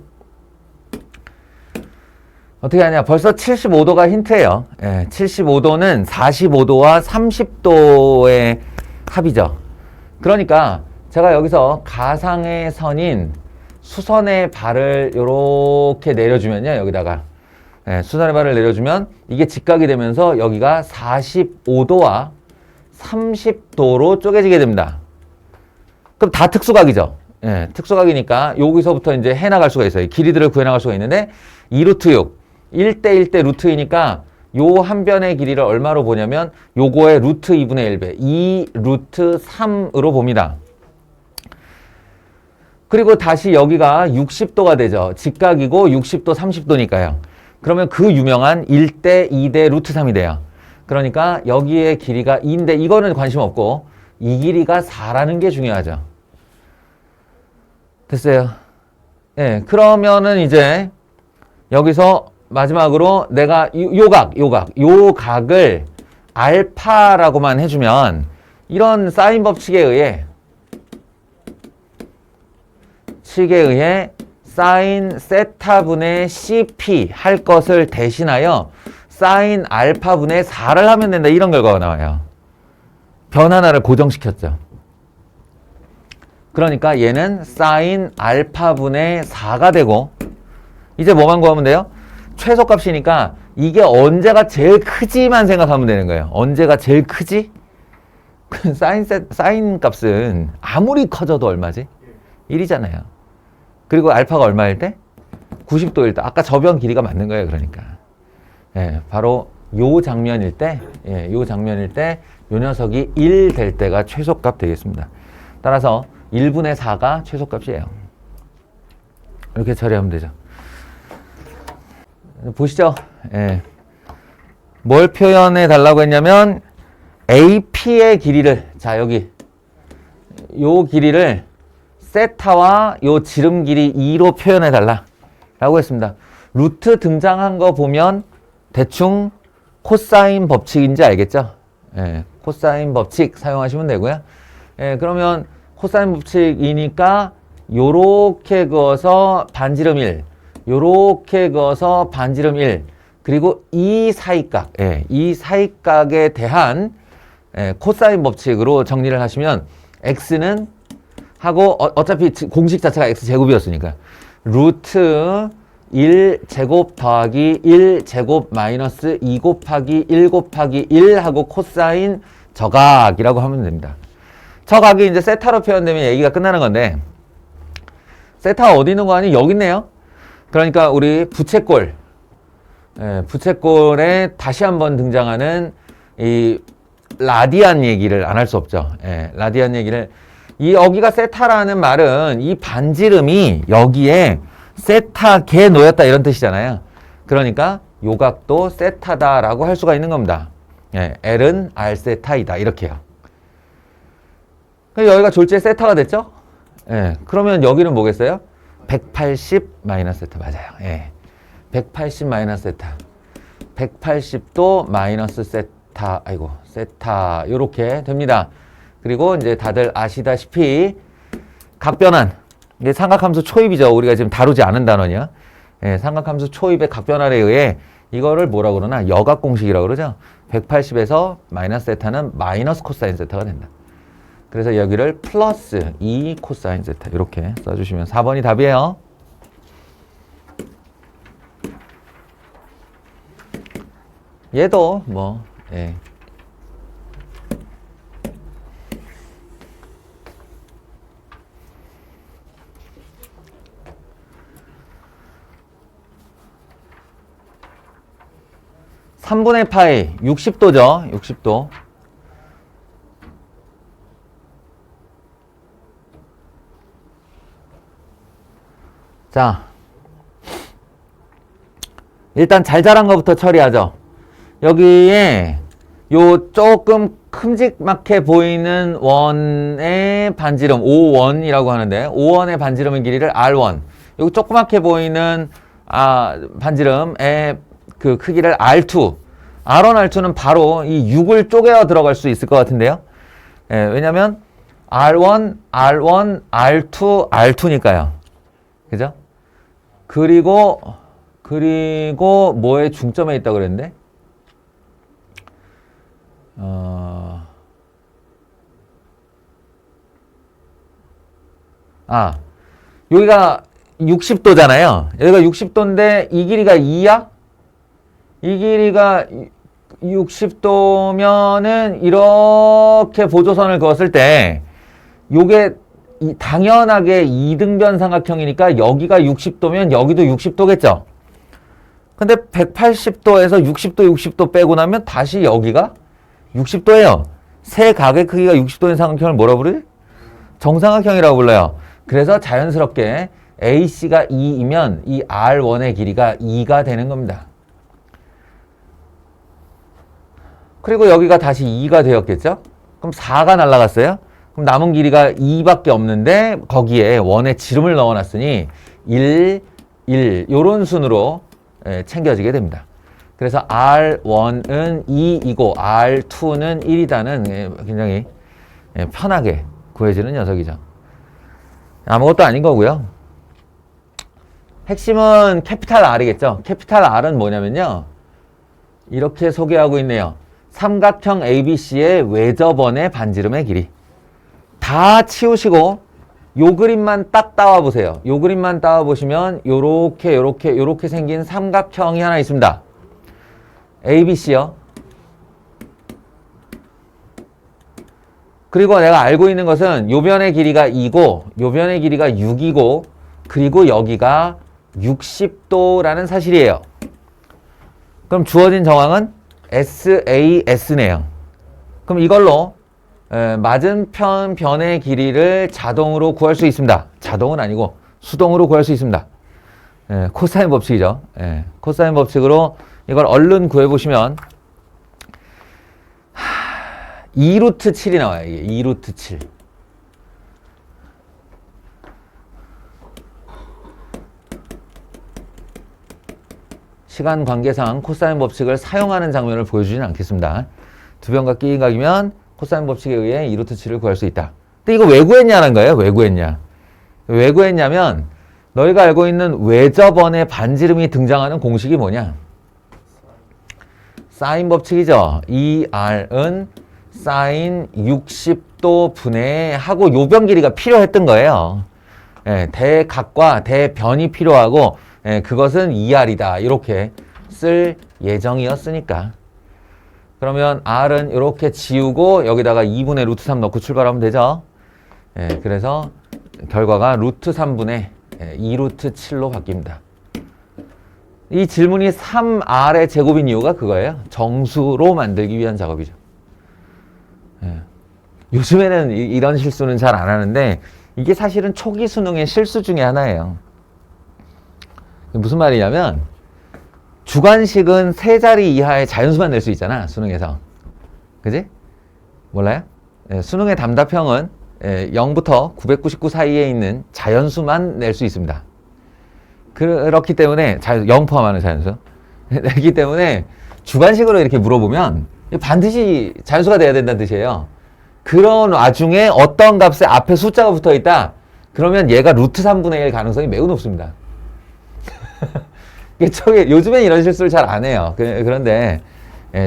어떻게 하냐? 벌써 75도가 힌트예요. 75도는 45도와 30도의 합이죠. 그러니까 제가 여기서 가상의 선인 수선의 발을 이렇게 내려주면요. 여기다가 수선의 발을 내려주면 이게 직각이 되면서 여기가 45도와 30도로 쪼개지게 됩니다. 그럼 다 특수각이죠. 특수각이니까 여기서부터 이제 해나갈 수가 있어요. 길이들을 구해나갈 수가 있는데 2루트 6 1대 1대 루트 2니까 요 한 변의 길이를 얼마로 보냐면 요거의 루트 2분의 1배 2 루트 3으로 봅니다. 그리고 다시 여기가 60도가 되죠. 직각이고 60도 30도니까요. 그러면 그 유명한 1대 2대 루트 3이 돼요. 그러니까 여기의 길이가 2인데 이거는 관심 없고 이 길이가 4라는 게 중요하죠. 됐어요. 그러면은 이제 여기서 마지막으로 내가 요 각을 알파라고만 해주면 이런 사인 법칙에 의해 사인 세타분의 CP 할 것을 대신하여 사인 알파분의 4를 하면 된다 이런 결과가 나와요. 변 하나를 고정시켰죠. 그러니까 얘는 사인 알파분의 4가 되고 이제 뭐만 구하면 돼요? 최소값이니까 이게 언제가 제일 크지만 생각하면 되는 거예요. 언제가 제일 크지? 사인 값은 아무리 커져도 얼마지? 1이잖아요. 그리고 알파가 얼마일 때? 90도일 때. 아까 저변 길이가 맞는 거예요. 그러니까. 바로 요 장면일 때, 요 녀석이 1 될 때가 최소값 되겠습니다. 따라서 1분의 4가 최소값이에요. 이렇게 처리하면 되죠. 보시죠. 뭘 표현해 달라고 했냐면 AP의 길이를 자 여기 요 길이를 세타와 요 지름 길이 2로 표현해 달라 라고 했습니다. 루트 등장한 거 보면 대충 코사인 법칙인지 알겠죠? 코사인 법칙 사용하시면 되고요. 그러면 코사인 법칙이니까 요렇게 그어서 반지름 1 요렇게 그어서 반지름 1 그리고 이 사이각 이 사이각에 대한 코사인 법칙으로 정리를 하시면 x는 하고 어차피 공식 자체가 x제곱이었으니까 루트 1제곱 더하기 1제곱 마이너스 2 곱하기 1 곱하기 1 하고 코사인 저각이라고 하면 됩니다. 저각이 이제 세타로 표현되면 얘기가 끝나는 건데 세타가 어디 있는 거 아니? 여기 있네요. 그러니까 우리 부채꼴 부채꼴에 다시 한번 등장하는 이 라디안 얘기를 안 할 수 없죠. 라디안 얘기를 여기가 세타라는 말은 이 반지름이 여기에 세타계 놓였다 이런 뜻이잖아요. 그러니까 요 각도 세타다라고 할 수가 있는 겁니다. L은 R 세타이다 이렇게요. 여기가 졸지에 세타가 됐죠? 그러면 여기는 뭐겠어요? 180 마이너스 세타 맞아요. 180 마이너스 세타. 180도 마이너스 세타, 아이고, 세타, 요렇게 됩니다. 그리고 이제 다들 아시다시피 각변환, 이게 삼각함수 초입이죠. 우리가 지금 다루지 않은 단원이야. 예, 삼각함수 초입의 각변환에 의해 이거를 뭐라 그러나 여각 공식이라고 그러죠. 180에서 마이너스 세타는 마이너스 코사인 세타가 된다. 그래서 여기를 플러스 2 코사인 세타 이렇게 써주시면 4번이 답이에요. 얘도 뭐 예. (3분의) 파이 60도죠. 60도. 자, 일단 잘 자란 것부터 처리하죠. 여기에 요 조금 큼직하게 보이는 원의 반지름 O1이라고 하는데 O1의 반지름의 길이를 R1, 여기 조그맣게 보이는 반지름의 그 크기를 R2, R1, R2는 바로 이 6을 쪼개어 들어갈 수 있을 것 같은데요. 예, 왜냐면 R1, R1, R2, R2니까요. 그죠? 그리고 뭐의 중점에 있다고 그랬는데? 여기가 60도잖아요. 여기가 60도인데 이 길이가 2야? 이 길이가 60도면은 이렇게 보조선을 그었을 때 요게 당연하게 이등변 삼각형이니까 여기가 60도면 여기도 60도겠죠. 근데 180도에서 60도 빼고 나면 다시 여기가 60도예요. 세 각의 크기가 60도인 삼각형을 뭐라 부르지? 정삼각형이라고 불러요. 그래서 자연스럽게 AC가 2이면 이 R1의 길이가 2가 되는 겁니다. 그리고 여기가 다시 2가 되었겠죠? 그럼 4가 날아갔어요? 그럼 남은 길이가 2밖에 없는데 거기에 원의 지름을 넣어놨으니 1, 1 요런 순으로 챙겨지게 됩니다. 그래서 R1은 2이고 R2는 1이다는 굉장히 편하게 구해지는 녀석이죠. 아무것도 아닌 거고요. 핵심은 캐피탈 R이겠죠. 캐피탈 R은 뭐냐면요. 이렇게 소개하고 있네요. 삼각형 ABC의 외접원의 반지름의 길이. 다 치우시고 요 그림만 딱 따와 보세요. 요 그림만 따와 보시면 요렇게 생긴 삼각형이 하나 있습니다. ABC요. 그리고 내가 알고 있는 것은 요 변의 길이가 2고 요 변의 길이가 6이고 그리고 여기가 60도라는 사실이에요. 그럼 주어진 정황은 SAS네요. 그럼 이걸로 맞은편 변의 길이를 자동으로 구할 수 있습니다. 자동은 아니고 수동으로 구할 수 있습니다. 코사인 법칙이죠. 코사인 법칙으로 이걸 얼른 구해보시면 2루트 7이 나와요. 이게 2루트 7. 시간 관계상 코사인 법칙을 사용하는 장면을 보여주지는 않겠습니다. 두 변과 끼인각이면 코사인 법칙에 의해 2루트 7을 구할 수 있다. 근데 이거 왜 구했냐는 거예요. 왜 구했냐. 왜 구했냐면 너희가 알고 있는 외접원의 반지름이 등장하는 공식이 뭐냐. 사인 법칙이죠. ER은 사인 60도 분의 하고 요변 길이가 필요했던 거예요. 대각과 대변이 필요하고 그것은 ER이다. 이렇게 쓸 예정이었으니까. 그러면 R은 이렇게 지우고 여기다가 2분의 루트 3 넣고 출발하면 되죠. 그래서 결과가 루트 3분의 2루트 7로 바뀝니다. 이 질문이 3R의 제곱인 이유가 그거예요. 정수로 만들기 위한 작업이죠. 요즘에는 이런 실수는 잘 안 하는데 이게 사실은 초기 수능의 실수 중에 하나예요. 무슨 말이냐면 주관식은 세 자리 이하의 자연수만 낼 수 있잖아. 수능에서. 그지? 몰라요? 수능의 답답형은 0부터 999 사이에 있는 자연수만 낼 수 있습니다. 그렇기 때문에 0 포함하는 자연수. 그렇기 때문에 주관식으로 이렇게 물어보면 반드시 자연수가 돼야 된다는 뜻이에요. 그런 와중에 어떤 값에 앞에 숫자가 붙어 있다. 그러면 얘가 루트 3분의 1 가능성이 매우 높습니다. 요즘엔 이런 실수를 잘 안 해요. 그런데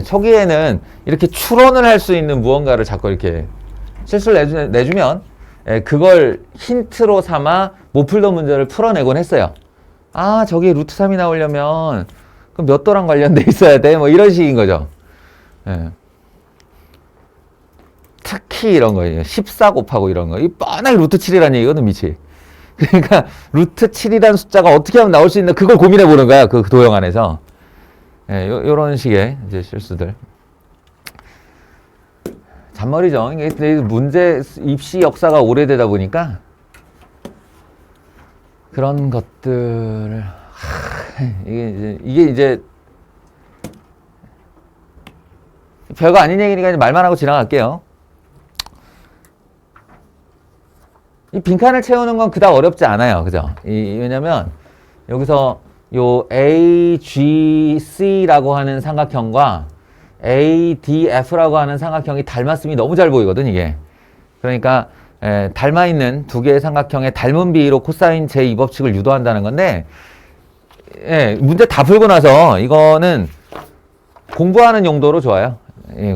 초기에는 이렇게 추론을 할 수 있는 무언가를 자꾸 이렇게 실수를 내주면 그걸 힌트로 삼아 못 풀던 문제를 풀어내곤 했어요. 아, 저기 루트 3이 나오려면 그럼 몇 도랑 관련돼 있어야 돼? 뭐 이런 식인 거죠. 특히 이런 거예요. 14 곱하고 이런 거. 이 뻔하게 루트 7이라는 얘기거든, 미치. 그러니까 루트 7이라는 숫자가 어떻게 하면 나올 수 있나 그걸 고민해 보는 거야. 그 도형 안에서. 요런 식의 이제 실수들. 잔머리죠. 이게 문제 입시 역사가 오래되다 보니까 그런 것들을 이게 이제 별거 아닌 얘기니까 이제 말만 하고 지나갈게요. 이 빈칸을 채우는 건 그닥 어렵지 않아요. 그죠? 왜냐면 여기서 요 AGC라고 하는 삼각형과 ADF라고 하는 삼각형이 닮았음이 너무 잘 보이거든, 이게. 그러니까 닮아있는 두 개의 삼각형의 닮은 비로 코사인 제2법칙을 유도한다는 건데, 문제 다 풀고 나서 이거는 공부하는 용도로 좋아요.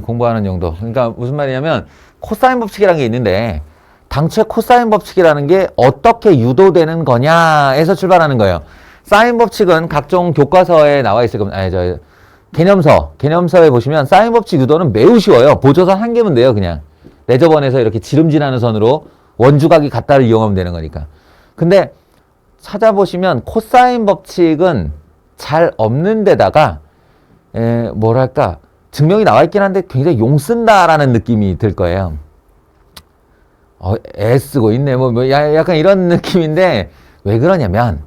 공부하는 용도. 그러니까 무슨 말이냐면 코사인 법칙이라는 게 있는데 당초에 코사인 법칙이라는 게 어떻게 유도되는 거냐에서 출발하는 거예요. 사인 법칙은 각종 교과서에 나와 있을 겁니다. 개념서에 보시면 사인 법칙 유도는 매우 쉬워요. 보조선 한 개면 돼요, 그냥. 레저번에서 이렇게 지름진하는 선으로 원주각이 같다를 이용하면 되는 거니까. 근데 찾아보시면 코사인 법칙은 잘 없는 데다가 뭐랄까 증명이 나와 있긴 한데 굉장히 용 쓴다라는 느낌이 들 거예요. 애 쓰고 있네. 약간 이런 느낌인데 왜 그러냐면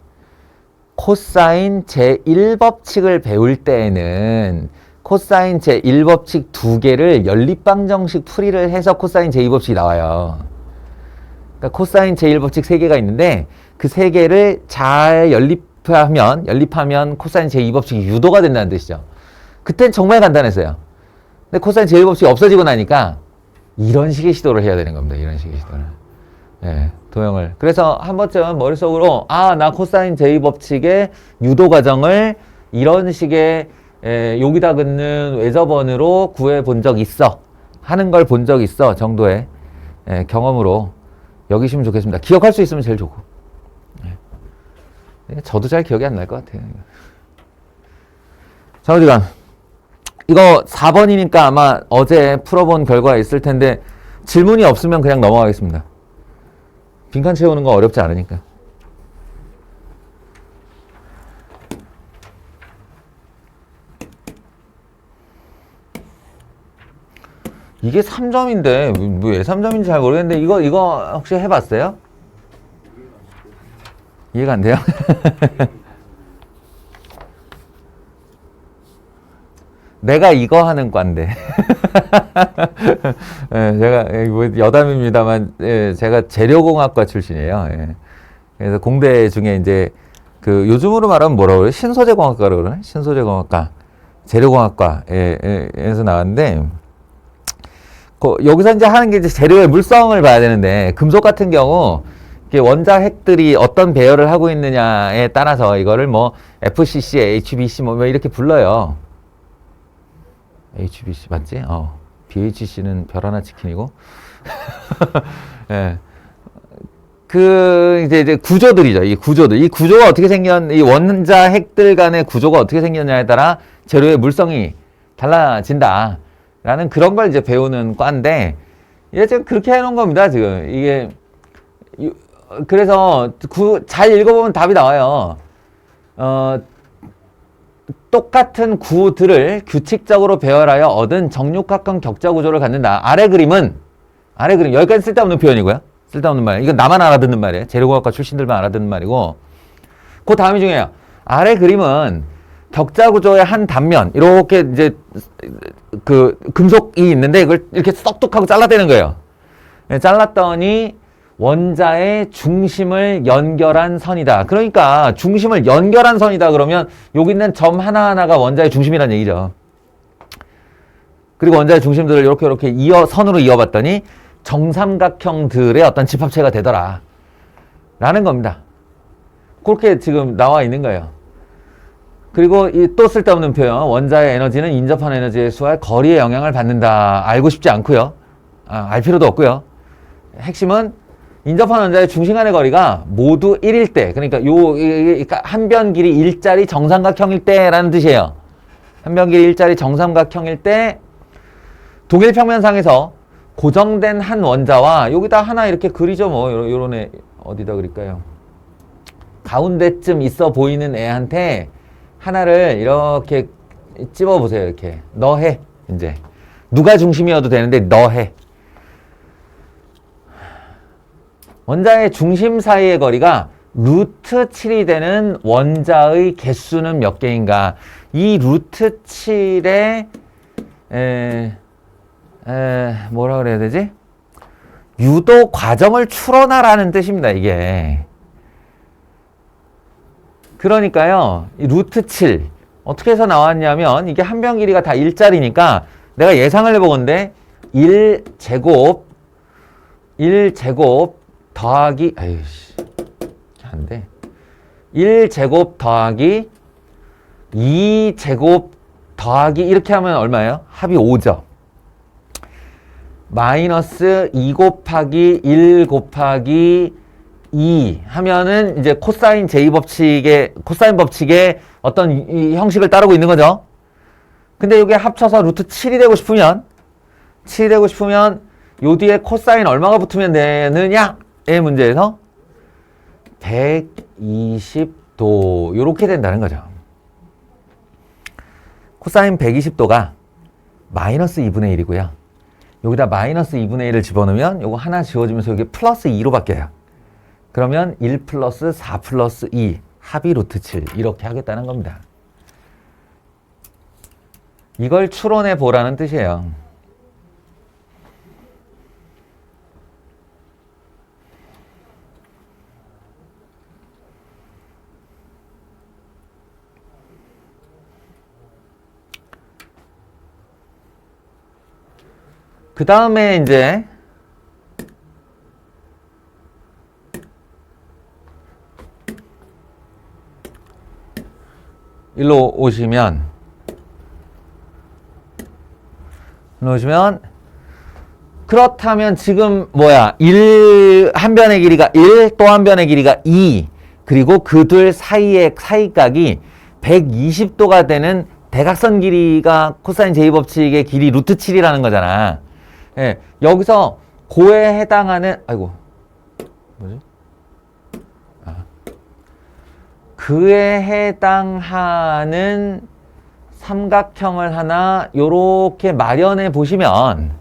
코사인 제1법칙을 배울 때에는 코사인 제1법칙 두 개를 연립방정식 풀이를 해서 코사인 제2법칙이 나와요. 그러니까 코사인 제1법칙 세 개가 있는데 그 세 개를 잘 연립하면 코사인 제2법칙이 유도가 된다는 뜻이죠. 그땐 정말 간단했어요. 근데 코사인 제1법칙이 없어지고 나니까 이런 식의 시도를 해야 되는 겁니다. 이런 식의 시도를. 도형을. 그래서 한 번쯤 머릿속으로 나 코사인 제2법칙의 유도 과정을 이런 식의 여기다 긋는 외접원으로 구해 본 적 있어. 하는 걸 본 적 있어. 정도의 경험으로 여기시면 좋겠습니다. 기억할 수 있으면 제일 좋고. 저도 잘 기억이 안 날 것 같아요. 자, 어디가? 이거 4번이니까 아마 어제 풀어본 결과가 있을 텐데 질문이 없으면 그냥 넘어가겠습니다. 빈칸 채우는 거 어렵지 않으니까. 이게 3점인데 왜 3점인지 잘 모르겠는데 이거 혹시 해봤어요? 이해가 안 돼요? 내가 이거 하는 과인데. 제가 여담입니다만 제가 재료공학과 출신이에요. 그래서 공대 중에 이제 그 요즘으로 말하면 뭐라고 그래요? 신소재공학과라고 그러네? 신소재공학과, 재료공학과에서 나왔는데 여기서 이제 하는 게 이제 재료의 물성을 봐야 되는데 금속 같은 경우 원자핵들이 어떤 배열을 하고 있느냐에 따라서 이거를 뭐 FCC, HBC 뭐 이렇게 불러요. HBC 맞지? BHC는 별 하나 치킨이고. 이제 구조들이죠. 이 구조가 어떻게 이 원자핵들 간의 구조가 어떻게 생겼냐에 따라 재료의 물성이 달라진다. 라는 그런 걸 이제 배우는 과인데, 이게 지금 그렇게 해놓은 겁니다, 지금. 이게, 그래서 잘 읽어보면 답이 나와요. 똑같은 구들을 규칙적으로 배열하여 얻은 정육각형 격자 구조를 갖는다. 아래 그림, 여기까지 쓸데없는 표현이고요. 쓸데없는 말. 이건 나만 알아듣는 말이에요. 재료공학과 출신들만 알아듣는 말이고. 그 다음이 중요해요. 아래 그림은 격자 구조의 한 단면, 이렇게 이제 그 금속이 있는데 이걸 이렇게 썩둑하고 잘라대는 거예요. 잘랐더니 원자의 중심을 연결한 선이다. 그러니까 중심을 연결한 선이다 그러면 여기 있는 점 하나하나가 원자의 중심이라는 얘기죠. 그리고 원자의 중심들을 이렇게 선으로 이어봤더니 정삼각형들의 어떤 집합체가 되더라. 라는 겁니다. 그렇게 지금 나와 있는 거예요. 그리고 또 쓸데없는 표현. 원자의 에너지는 인접한 에너지의 수와 거리의 영향을 받는다. 알고 싶지 않고요. 알 필요도 없고요. 핵심은 인접한 원자의 중심 간의 거리가 모두 1일 때, 그러니까 한 변 길이 일자리 정삼각형일 때라는 뜻이에요. 한 변 길이 일자리 정삼각형일 때 동일 평면상에서 고정된 한 원자와 여기다 하나 이렇게 그리죠. 뭐 요런 애 어디다 그릴까요? 가운데쯤 있어 보이는 애한테 하나를 이렇게 찝어 보세요. 이렇게 너 해. 이제 누가 중심이어도 되는데 너 해. 원자의 중심 사이의 거리가 루트 7이 되는 원자의 개수는 몇 개인가? 이 루트 7의 뭐라 그래야 되지? 유도 과정을 추론하라는 뜻입니다. 이게. 그러니까요. 이 루트 7 어떻게 해서 나왔냐면 이게 한 변 길이가 다 일자리니까 내가 예상을 해보건데 1제곱 더하기 아이씨 안 돼. 1제곱 더하기 2제곱 더하기 이렇게 하면 얼마예요? 합이 5죠. 마이너스 2 곱하기 1 곱하기 2 하면은 이제 코사인 법칙의 어떤 이 형식을 따르고 있는 거죠. 근데 이게 합쳐서 루트 7이 되고 싶으면 요 뒤에 코사인 얼마가 붙으면 되느냐의 문제에서 120도 요렇게 된다는 거죠. 코사인 120도가 마이너스 2분의 1이고요. 여기다 마이너스 2분의 1을 집어넣으면 요거 하나 지워지면서 이게 플러스 2로 바뀌어요. 그러면 1 플러스 4 플러스 2 합이 루트 7 이렇게 하겠다는 겁니다. 이걸 추론해 보라는 뜻이에요. 그 다음에 이제 일로 오시면 그렇다면 지금 뭐야? 한 변의 길이가 1, 또 한 변의 길이가 2, 그리고 그 둘 사이의 사이각이 120도가 되는 대각선 길이가 코사인 제2법칙의 길이 루트 7이라는 거잖아. 예, 여기서 고에 해당하는 그에 해당하는 삼각형을 하나 요렇게 마련해 보시면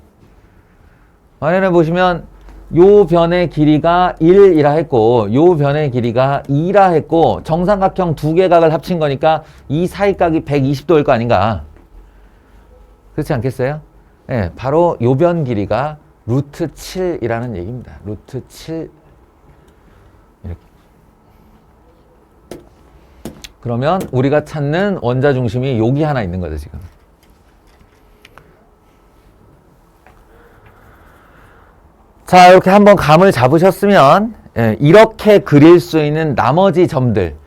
요 변의 길이가 1이라 했고 요 변의 길이가 2라 했고 정삼각형 두 개 각을 합친 거니까 이 사이각이 120도일 거 아닌가. 그렇지 않겠어요? 네, 바로 요 변 길이가 루트 7이라는 얘기입니다. 루트 7 이렇게. 그러면 우리가 찾는 원자 중심이 여기 하나 있는 거죠, 지금. 자, 이렇게 한번 감을 잡으셨으면 이렇게 그릴 수 있는 나머지 점들,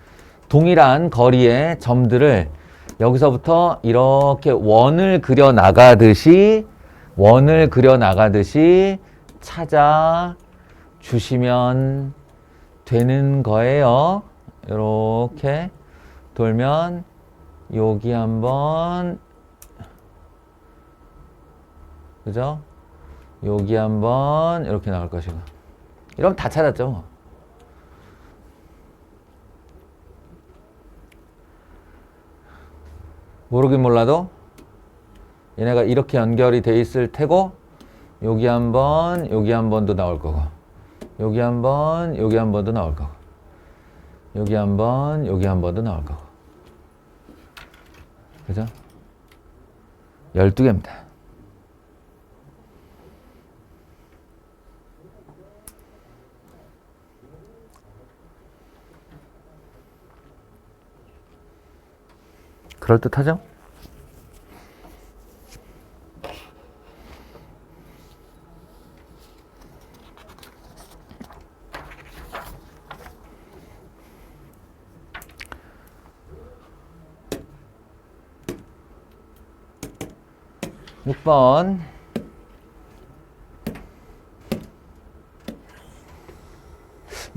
동일한 거리의 점들을 여기서부터 이렇게 원을 그려 나가듯이 찾아 주시면 되는 거예요. 이렇게 돌면 여기 한번, 그죠? 여기 한번 이렇게 나올 것이고, 이러면 다 찾았죠 뭐. 모르긴 몰라도 얘네가 이렇게 연결이 돼 있을 테고, 여기 한 번, 여기 한 번도 나올 거고, 여기 한 번, 여기 한 번도 나올 거고, 여기 한 번, 여기 한 번도 나올 거고. 그죠? 12개입니다. 그럴듯하죠? 6번.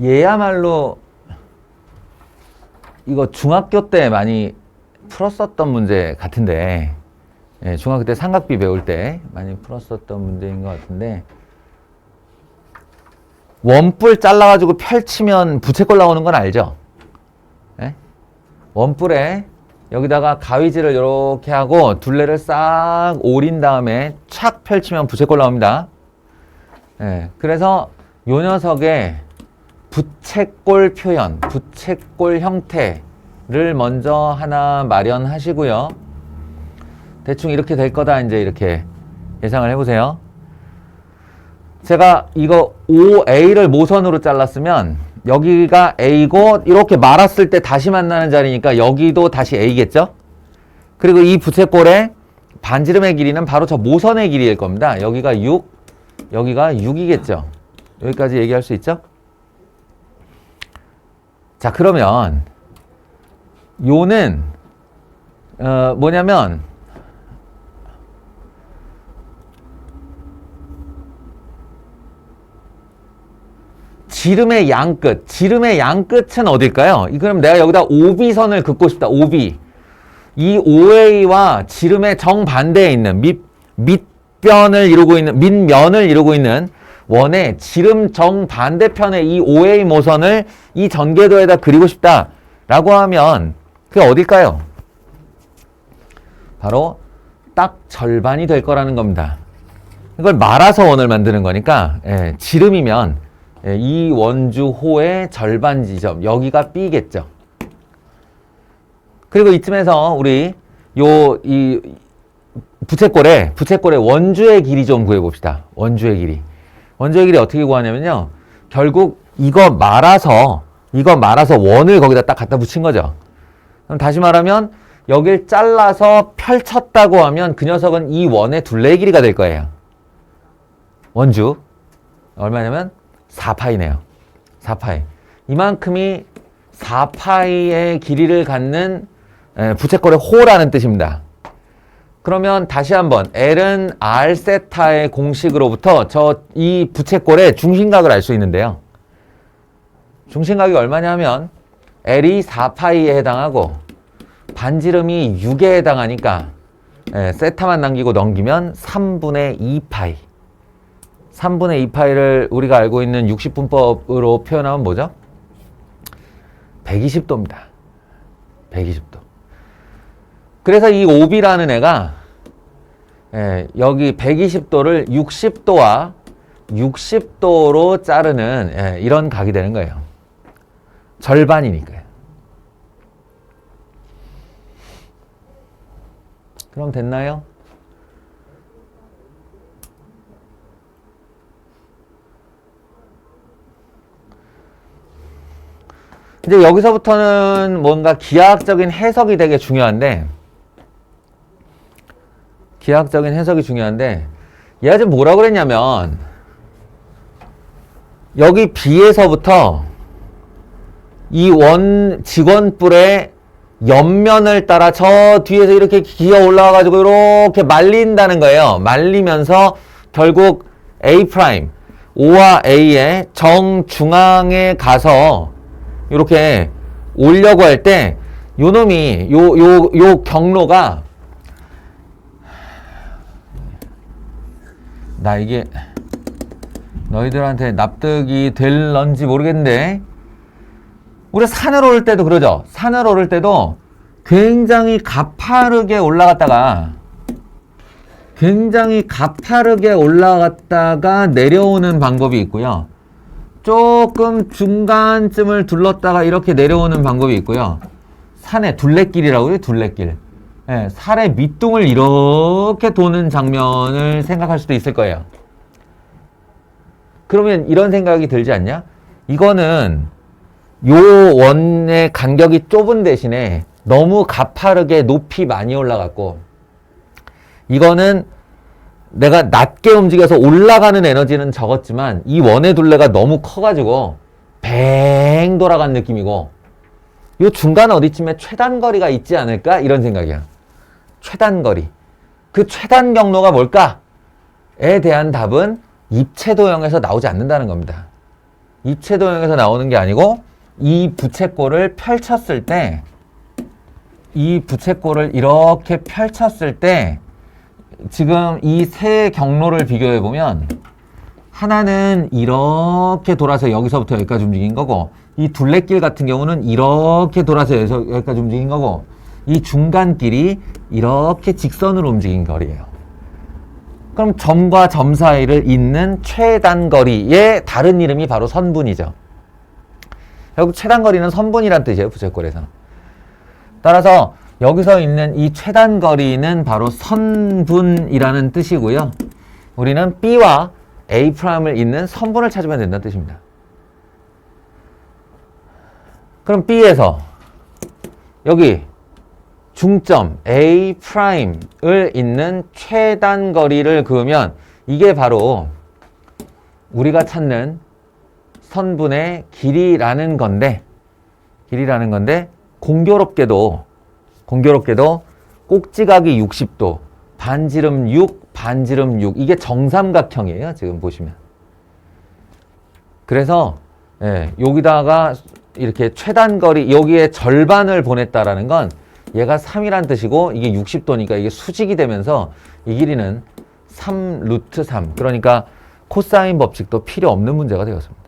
얘야말로 이거 중학교 때 많이 풀었었던 문제 같은데, 예, 중학교 때 삼각비 배울 때 많이 풀었었던 문제인 것 같은데, 원뿔 잘라가지고 펼치면 부채꼴 나오는 건 알죠? 예? 원뿔에 여기다가 가위질을 이렇게 하고 둘레를 싹 오린 다음에 착 펼치면 부채꼴 나옵니다. 예, 그래서 요 녀석의 부채꼴 표현, 부채꼴 형태를 먼저 하나 마련하시고요. 대충 이렇게 될 거다 이제 이렇게 예상을 해보세요. 제가 이거 OA를 모선으로 잘랐으면 여기가 A고 이렇게 말았을 때 다시 만나는 자리니까 여기도 다시 A겠죠? 그리고 이 부채꼴의 반지름의 길이는 바로 저 모선의 길이일 겁니다. 여기가 6, 여기가 6이겠죠? 여기까지 얘기할 수 있죠? 자, 그러면 요는 뭐냐면 지름의 양끝, 지름의 양끝은 어딜까요? 그럼 내가 여기다 OB선을 긋고 싶다. OB. 이 OA와 지름의 정반대에 있는 밑면을 이루고 있는 원의 지름 정반대편에 이 OA 모선을 이 전궤도에다 그리고 싶다라고 하면 그게 어딜까요? 바로 딱 절반이 될 거라는 겁니다. 이걸 말아서 원을 만드는 거니까, 예, 지름이면 이 원주호의 절반 지점, 여기가 B겠죠. 그리고 이쯤에서 우리 이 부채꼴의 원주의 길이 좀 구해봅시다. 원주의 길이 어떻게 구하냐면요. 결국 이거 말아서 원을 거기다 딱 갖다 붙인 거죠. 그럼 다시 말하면 여길 잘라서 펼쳤다고 하면 그 녀석은 이 원의 둘레의 길이가 될 거예요. 원주 얼마냐면 4파이네요. 4파이. 이만큼이 4파이의 길이를 갖는 부채꼴의 호라는 뜻입니다. 그러면 다시 한번 L은 R 세타의 공식으로부터 이 부채꼴의 중심각을 알 수 있는데요. 중심각이 얼마냐 하면 L이 4파이에 해당하고 반지름이 6에 해당하니까 세타만 남기고 넘기면 3분의 2파이. 3분의 2파이를 우리가 알고 있는 60분법으로 표현하면 뭐죠? 120도입니다. 120도. 그래서 이 OB라는 애가 여기 120도를 60도로 자르는 이런 각이 되는 거예요. 절반이니까요. 그럼 됐나요? 이제 여기서부터는 뭔가 기하학적인 해석이 되게 중요한데, 얘가 지금 뭐라고 그랬냐면, 여기 B에서부터 이 직원뿔의 옆면을 따라 저 뒤에서 이렇게 기어 올라와가지고 이렇게 말린다는 거예요. 말리면서 결국 A', O와 A의 정중앙에 가서 이렇게 오려고 할 때 요 놈이 요 경로가 나 이게 너희들한테 납득이 될런지 모르겠는데 우리가 산을 오를 때도 그러죠. 산을 오를 때도 굉장히 가파르게 올라갔다가 내려오는 방법이 있고요. 조금 중간쯤을 둘렀다가 이렇게 내려오는 방법이 있고요. 산의 둘레길이라고 해요. 둘레길. 예, 산의 밑둥을 이렇게 도는 장면을 생각할 수도 있을 거예요. 그러면 이런 생각이 들지 않냐? 이거는 요 원의 간격이 좁은 대신에 너무 가파르게 높이 많이 올라갔고, 이거는 내가 낮게 움직여서 올라가는 에너지는 적었지만 이 원의 둘레가 너무 커가지고 뱅 돌아간 느낌이고, 요 중간 어디쯤에 최단거리가 있지 않을까? 이런 생각이야. 최단거리. 그 최단 경로가 뭘까에 대한 답은 입체도형에서 나오지 않는다는 겁니다. 입체도형에서 나오는 게 아니고 이 부채꼴을 펼쳤을 때 이 부채꼴을 이렇게 펼쳤을 때 지금 이 세 경로를 비교해 보면 하나는 이렇게 돌아서 여기서부터 여기까지 움직인 거고 이 둘레길 같은 경우는 이렇게 돌아서 여기까지 움직인 거고 이 중간길이 이렇게 직선으로 움직인 거리예요. 그럼 점과 점 사이를 잇는 최단거리의 다른 이름이 바로 선분이죠. 결국 최단거리는 선분이란 뜻이에요. 부채꼴에서. 따라서 여기서 있는 이 최단거리는 바로 선분이라는 뜻이고요. 우리는 B와 A'을 잇는 선분을 찾으면 된다는 뜻입니다. 그럼 B에서 여기 중점 A'을 잇는 최단거리를 그으면 이게 바로 우리가 찾는 선분의 길이라는 건데 공교롭게도 꼭지각이 60도, 반지름 6, 반지름 6 이게 정삼각형이에요. 지금 보시면. 그래서 여기다가 이렇게 최단거리 여기에 절반을 보냈다라는 건 얘가 3이란 뜻이고 이게 60도니까 이게 수직이 되면서 이 길이는 3 루트 3 그러니까 코사인 법칙도 필요 없는 문제가 되었습니다.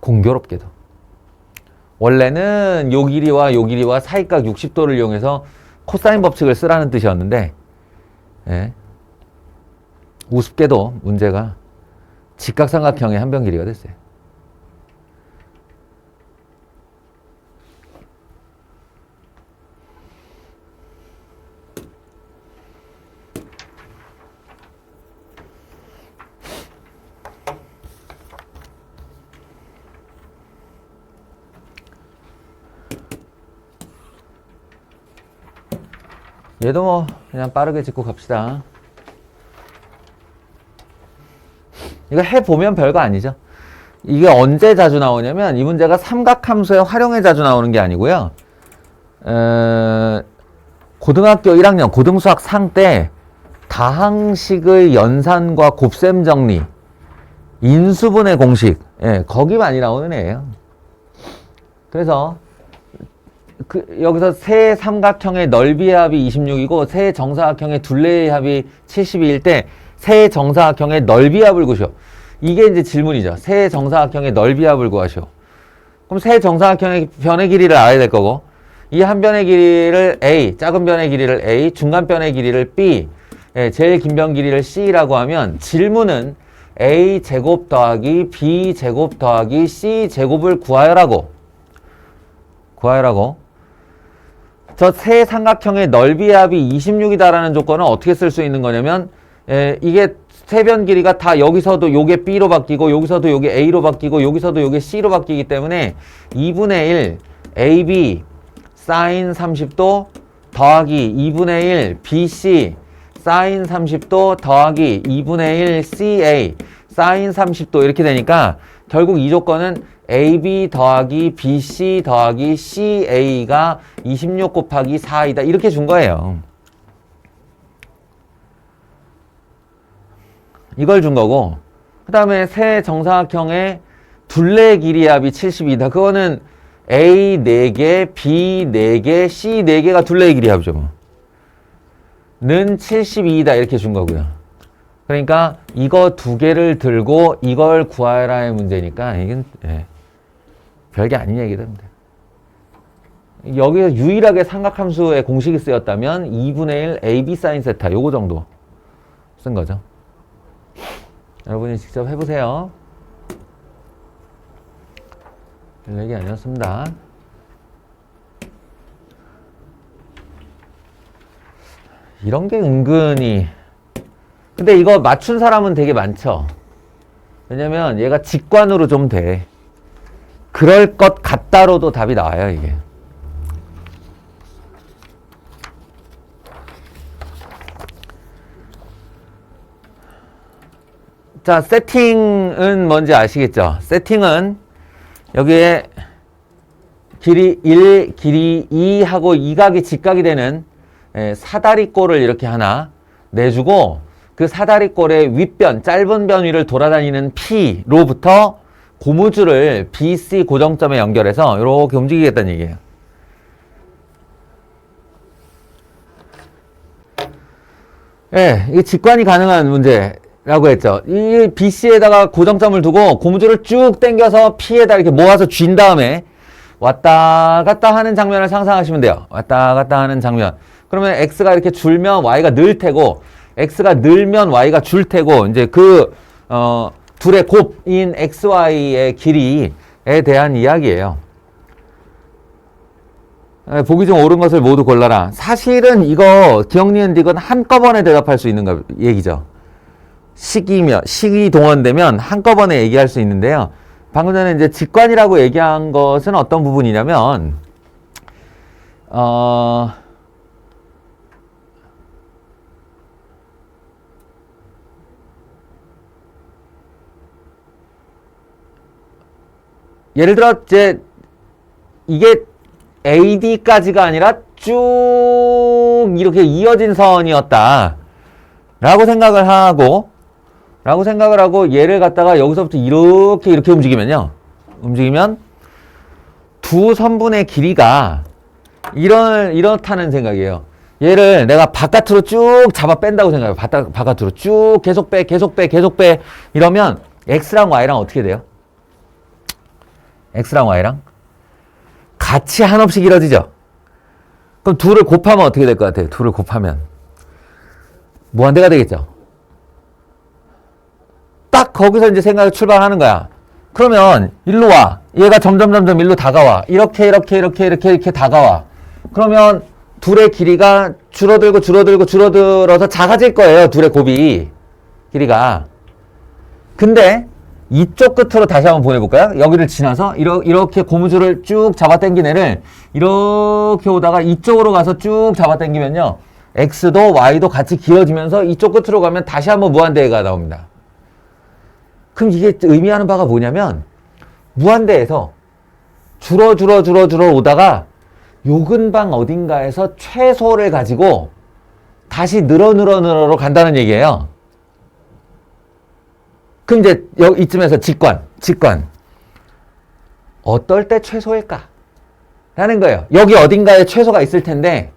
공교롭게도. 원래는 요 길이와 사이각 60도를 이용해서 코사인 법칙을 쓰라는 뜻이었는데 우습게도 문제가 직각삼각형의 한 변 길이가 됐어요. 얘도 뭐 그냥 빠르게 짚고 갑시다. 이거 해보면 별거 아니죠. 이게 언제 자주 나오냐면 이 문제가 삼각함수의 활용에 자주 나오는 게 아니고요. 고등학교 1학년 고등수학 상 때 다항식의 연산과 곱셈 정리 인수분해 공식 거기 많이 나오는 애예요. 그래서 여기서 세 삼각형의 넓이의 합이 26이고 세 정사각형의 둘레의 합이 72일 때 세 정사각형의 넓이의 합을 구하시오. 이게 이제 질문이죠. 세 정사각형의 넓이의 합을 구하시오. 그럼 세 정사각형의 변의 길이를 알아야 될 거고 이 한 변의 길이를 A, 작은 변의 길이를 A, 중간 변의 길이를 B, 제일 긴 변 길이를 C라고 하면 질문은 A 제곱 더하기 B 제곱 더하기 C 제곱을 구하여라고 저 세 삼각형의 넓이의 합이 26이다라는 조건은 어떻게 쓸 수 있는 거냐면 이게 세 변 길이가 다 여기서도 요게 B로 바뀌고 여기서도 요게 A로 바뀌고 여기서도 요게 C로 바뀌기 때문에 2분의 1 AB 사인 30도 더하기 2분의 1 BC 사인 30도 더하기 2분의 1 CA 사인 30도 이렇게 되니까 결국 이 조건은 AB 더하기 BC 더하기 CA가 26 곱하기 4이다. 이렇게 준 거예요. 이걸 준 거고 그 다음에 세 정사각형의 둘레 길이의 합이 72다. 그거는 A 4개, B 4개, C 4개가 둘레의 길이의 합이죠. 는 72이다. 이렇게 준 거고요. 그러니까 이거 두 개를 들고 이걸 구하라의 문제니까 이건 별게 아닌 얘기가 됩니다. 여기서 유일하게 삼각함수의 공식이 쓰였다면 2분의 1 AB 사인 세타 요거 정도 쓴 거죠. 여러분이 직접 해보세요. 별 얘기 아니었습니다. 이런 게 은근히 근데 이거 맞춘 사람은 되게 많죠. 왜냐면 얘가 직관으로 좀 돼. 그럴 것 같다로도 답이 나와요, 이게. 자, 세팅은 뭔지 아시겠죠? 세팅은 여기에 길이 1, 길이 2 하고 이각이 직각이 되는 사다리꼴을 이렇게 하나 내주고 그 사다리꼴의 윗변, 짧은 변 위를 돌아다니는 P로부터 고무줄을 BC 고정점에 연결해서 이렇게 움직이겠다는 얘기예요. 예, 이게 직관이 가능한 문제라고 했죠. 이 BC에다가 고정점을 두고 고무줄을 쭉 당겨서 P에다 이렇게 모아서 쥔 다음에 왔다 갔다 하는 장면을 상상하시면 돼요. 왔다 갔다 하는 장면. 그러면 X가 이렇게 줄면 Y가 늘 테고, X가 늘면 Y가 줄 테고, 이제 둘의 곱인 XY의 길이에 대한 이야기예요. 보기 좀 옳은 것을 모두 골라라. 사실은 이거 기억, 니은, 디귿 한꺼번에 대답할 수 있는 얘기죠. 식이 동원되면 한꺼번에 얘기할 수 있는데요. 방금 전에 이제 직관이라고 얘기한 것은 어떤 부분이냐면, 예를 들어, 이게 AD까지가 아니라 쭉 이렇게 이어진 선이었다. 라고 생각을 하고, 얘를 갖다가 여기서부터 이렇게 움직이면 두 선분의 길이가 이렇다는 생각이에요. 얘를 내가 바깥으로 쭉 잡아 뺀다고 생각해요. 바깥으로 쭉 계속 빼. 이러면 X랑 Y랑 어떻게 돼요? X랑 Y랑 같이 한없이 길어지죠. 그럼 둘을 곱하면 어떻게 될 것 같아요? 둘을 곱하면 무한대가 되겠죠. 딱 거기서 이제 생각이 출발하는 거야. 그러면 일로 와. 얘가 점점 일로 다가와. 이렇게 다가와. 그러면 둘의 길이가 줄어들어서 작아질 거예요. 둘의 곱이 길이가. 근데 이쪽 끝으로 다시 한번 보내볼까요? 여기를 지나서 이렇게 고무줄을 쭉 잡아당긴 애를 이렇게 오다가 이쪽으로 가서 쭉 잡아당기면요, X도 Y도 같이 길어지면서 이쪽 끝으로 가면 다시 한번 무한대가 나옵니다. 그럼 이게 의미하는 바가 뭐냐면, 무한대에서 줄어 오다가 요 근방 어딘가에서 최소를 가지고 다시 늘어로 간다는 얘기예요. 그럼 이제 이쯤에서 직관. 어떨 때 최소일까? 라는 거예요. 여기 어딘가에 최소가 있을 텐데,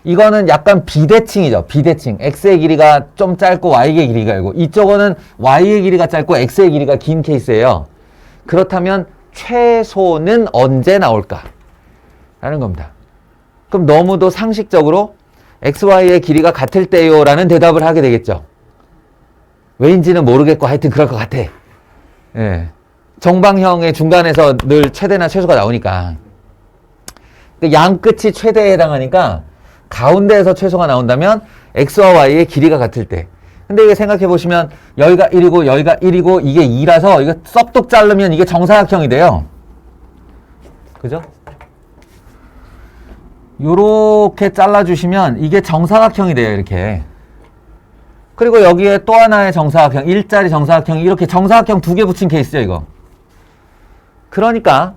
이거는 약간 비대칭이죠. 비대칭. X의 길이가 좀 짧고 Y의 길이가 길고, 이쪽은 Y의 길이가 짧고 X의 길이가 긴 케이스예요. 그렇다면 최소는 언제 나올까? 라는 겁니다. 그럼 너무도 상식적으로 XY의 길이가 같을 때요 라는 대답을 하게 되겠죠. 왜인지는 모르겠고 하여튼 그럴 것 같아. 예. 정방형의 중간에서 늘 최대나 최소가 나오니까. 양 끝이 최대에 해당하니까 가운데에서 최소가 나온다면 X와 Y의 길이가 같을 때. 근데 이게 생각해 보시면 여기가 1이고 이게 2라서 이거 썩둑 자르면 이게 정사각형이 돼요. 그죠? 요렇게 잘라주시면 이게 정사각형이 돼요. 이렇게. 그리고 여기에 또 하나의 정사각형, 일자리 정사각형이 이렇게 정사각형 2개 붙인 케이스죠, 이거. 그러니까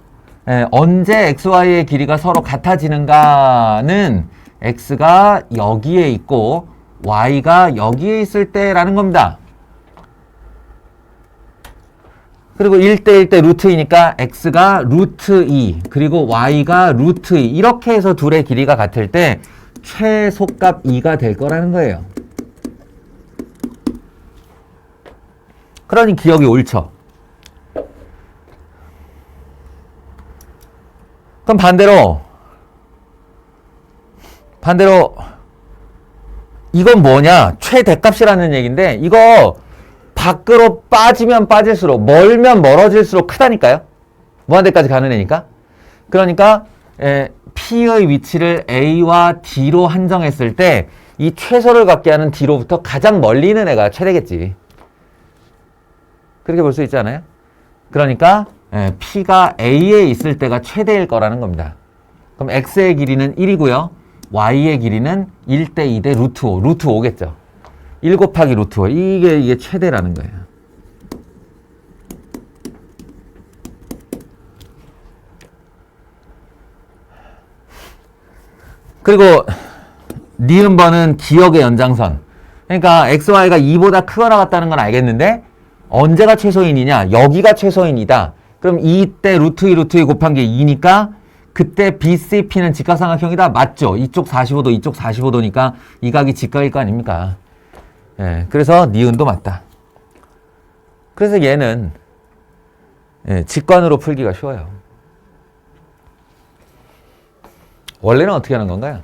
언제 XY의 길이가 서로 같아지는가는 X가 여기에 있고 Y가 여기에 있을 때라는 겁니다. 그리고 1대1대 루트 2니까 X가 루트 2 그리고 Y가 루트 2 이렇게 해서 둘의 길이가 같을 때 최소값 2가 될 거라는 거예요. 그러니 기억이 옳죠. 그럼 반대로 이건 뭐냐? 최대값이라는 얘기인데 이거 밖으로 빠지면 빠질수록 멀면 멀어질수록 크다니까요. 무한대까지 가는 애니까. 그러니까 P의 위치를 A와 D로 한정했을 때 이 최소를 갖게 하는 D로부터 가장 멀리 있는 애가 최대겠지. 그렇게 볼 수 있지 않아요? 그러니까 P가 A에 있을 때가 최대일 거라는 겁니다. 그럼 X의 길이는 1이고요. Y의 길이는 1대 2대 루트 5. 루트 5겠죠. 1 곱하기 루트 5. 이게 최대라는 거예요. 그리고 니은번은 기억의 연장선. 그러니까 xy가 2보다 크거나 같다는 건 알겠는데 언제가 최소인이냐? 여기가 최소인이다. 그럼 이때 루트 2 루트 2 곱한 게 2니까 그때 BCP는 직각삼각형이다. 맞죠? 이쪽 45도 이쪽 45도니까 이 각이 직각일 거 아닙니까? 예, 그래서 니은도 맞다. 그래서 얘는 직관으로 풀기가 쉬워요. 원래는 어떻게 하는 건가요?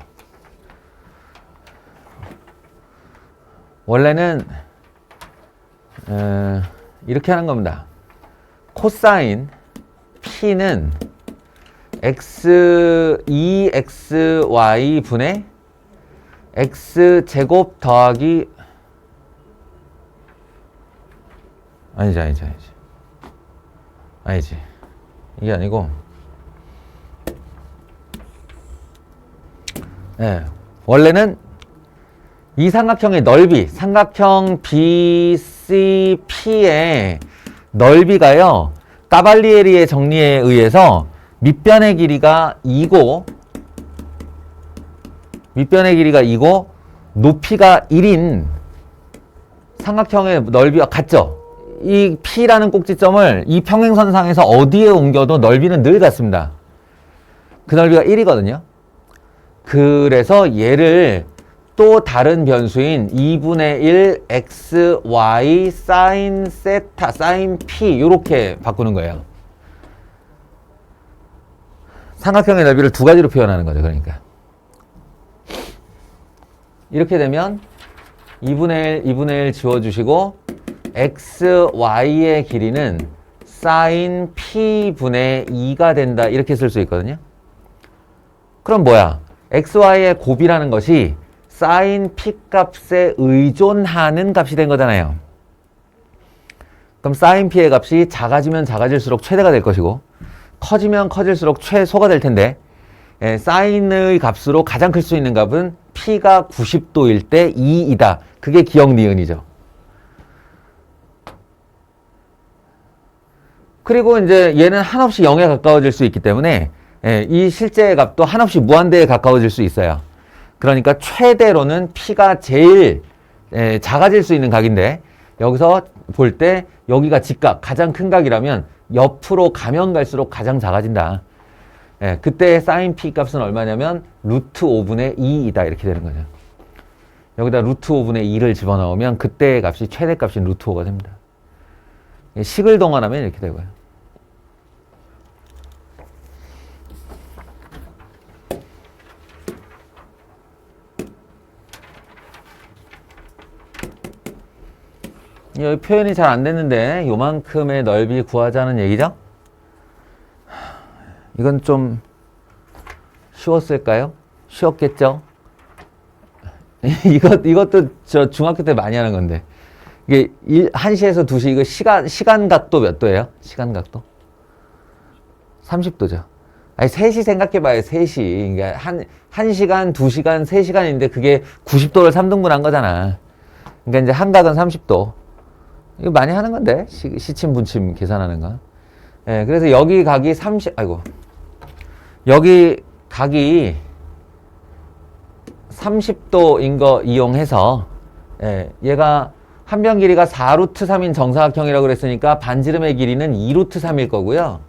원래는 이렇게 하는 겁니다. 코사인 P는 x 2xy 분의 x제곱 더하기 아니지 이게 아니고 원래는 이 삼각형의 넓이, 삼각형 BCP의 넓이가요, 까발리에리의 정리에 의해서 밑변의 길이가 2고, 높이가 1인 삼각형의 넓이와 같죠? 이 P라는 꼭지점을 이 평행선상에서 어디에 옮겨도 넓이는 늘 같습니다. 그 넓이가 1이거든요. 그래서 얘를 또 다른 변수인 2분의 1 xy sin 세타 sin p 이렇게 바꾸는 거예요. 삼각형의 넓이를 두 가지로 표현하는 거죠. 그러니까 이렇게 되면 2분의 1 지워주시고 xy의 길이는 sin p분의 2가 된다 이렇게 쓸 수 있거든요. 그럼 뭐야? xy의 곱이라는 것이 sin p 값에 의존하는 값이 된 거잖아요. 그럼 sin p의 값이 작아지면 작아질수록 최대가 될 것이고 커지면 커질수록 최소가 될 텐데 sin의 값으로 가장 클 수 있는 값은 p가 90도일 때 2이다. 그게 기억 니은이죠. 그리고 이제 얘는 한없이 0에 가까워질 수 있기 때문에 이 실제의 값도 한없이 무한대에 가까워질 수 있어요. 그러니까 최대로는 P가 제일 작아질 수 있는 각인데 여기서 볼 때 여기가 직각, 가장 큰 각이라면 옆으로 가면 갈수록 가장 작아진다. 그때 sin P 값은 얼마냐면 루트 5분의 2이다 이렇게 되는 거죠. 여기다 루트 5분의 2를 집어넣으면 그때의 값이 최대값인 루트 5가 됩니다. 식을 동원하면 이렇게 되고요. 여기 표현이 잘 안 됐는데 요만큼의 넓이 구하자는 얘기죠? 이건 좀 쉬웠을까요? 쉬웠겠죠? 이것도 저 중학교 때 많이 하는 건데 이게 1시에서 2시 이거 시간각도 몇 도예요? 시간각도? 30도죠. 아니 3시 생각해봐요. 3시. 그러니까 1시간, 2시간, 3시간인데 그게 90도를 3등분 한 거잖아. 그러니까 이제 한각은 30도. 이거 많이 하는 건데 시침 분침 계산하는 거. 그래서 여기 각이 여기 각이 30도인 거 이용해서 얘가 한 변 길이가 4루트 3인 정사각형이라고 그랬으니까 반지름의 길이는 2루트 3일 거고요.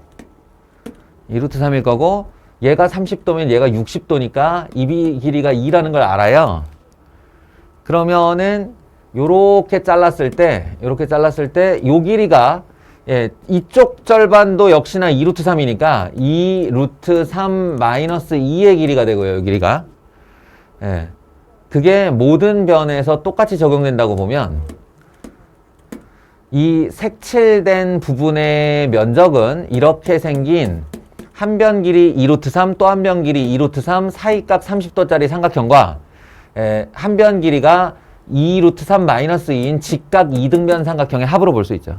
2루트 3일 거고 얘가 30도면 얘가 60도니까 이 길이가 2라는 걸 알아요. 그러면은 요렇게 잘랐을 때 요 길이가 이쪽 절반도 역시나 2루트 3이니까 2루트 3 마이너스 2의 길이가 되고요. 요 길이가. 그게 모든 변에서 똑같이 적용된다고 보면 이 색칠된 부분의 면적은 이렇게 생긴 한 변 길이 2루트 3 또 한 변 길이 2루트 3 사이각 30도짜리 삼각형과 한 변 길이가 2루트 3 마이너스 2인 직각 2등변 삼각형의 합으로 볼 수 있죠.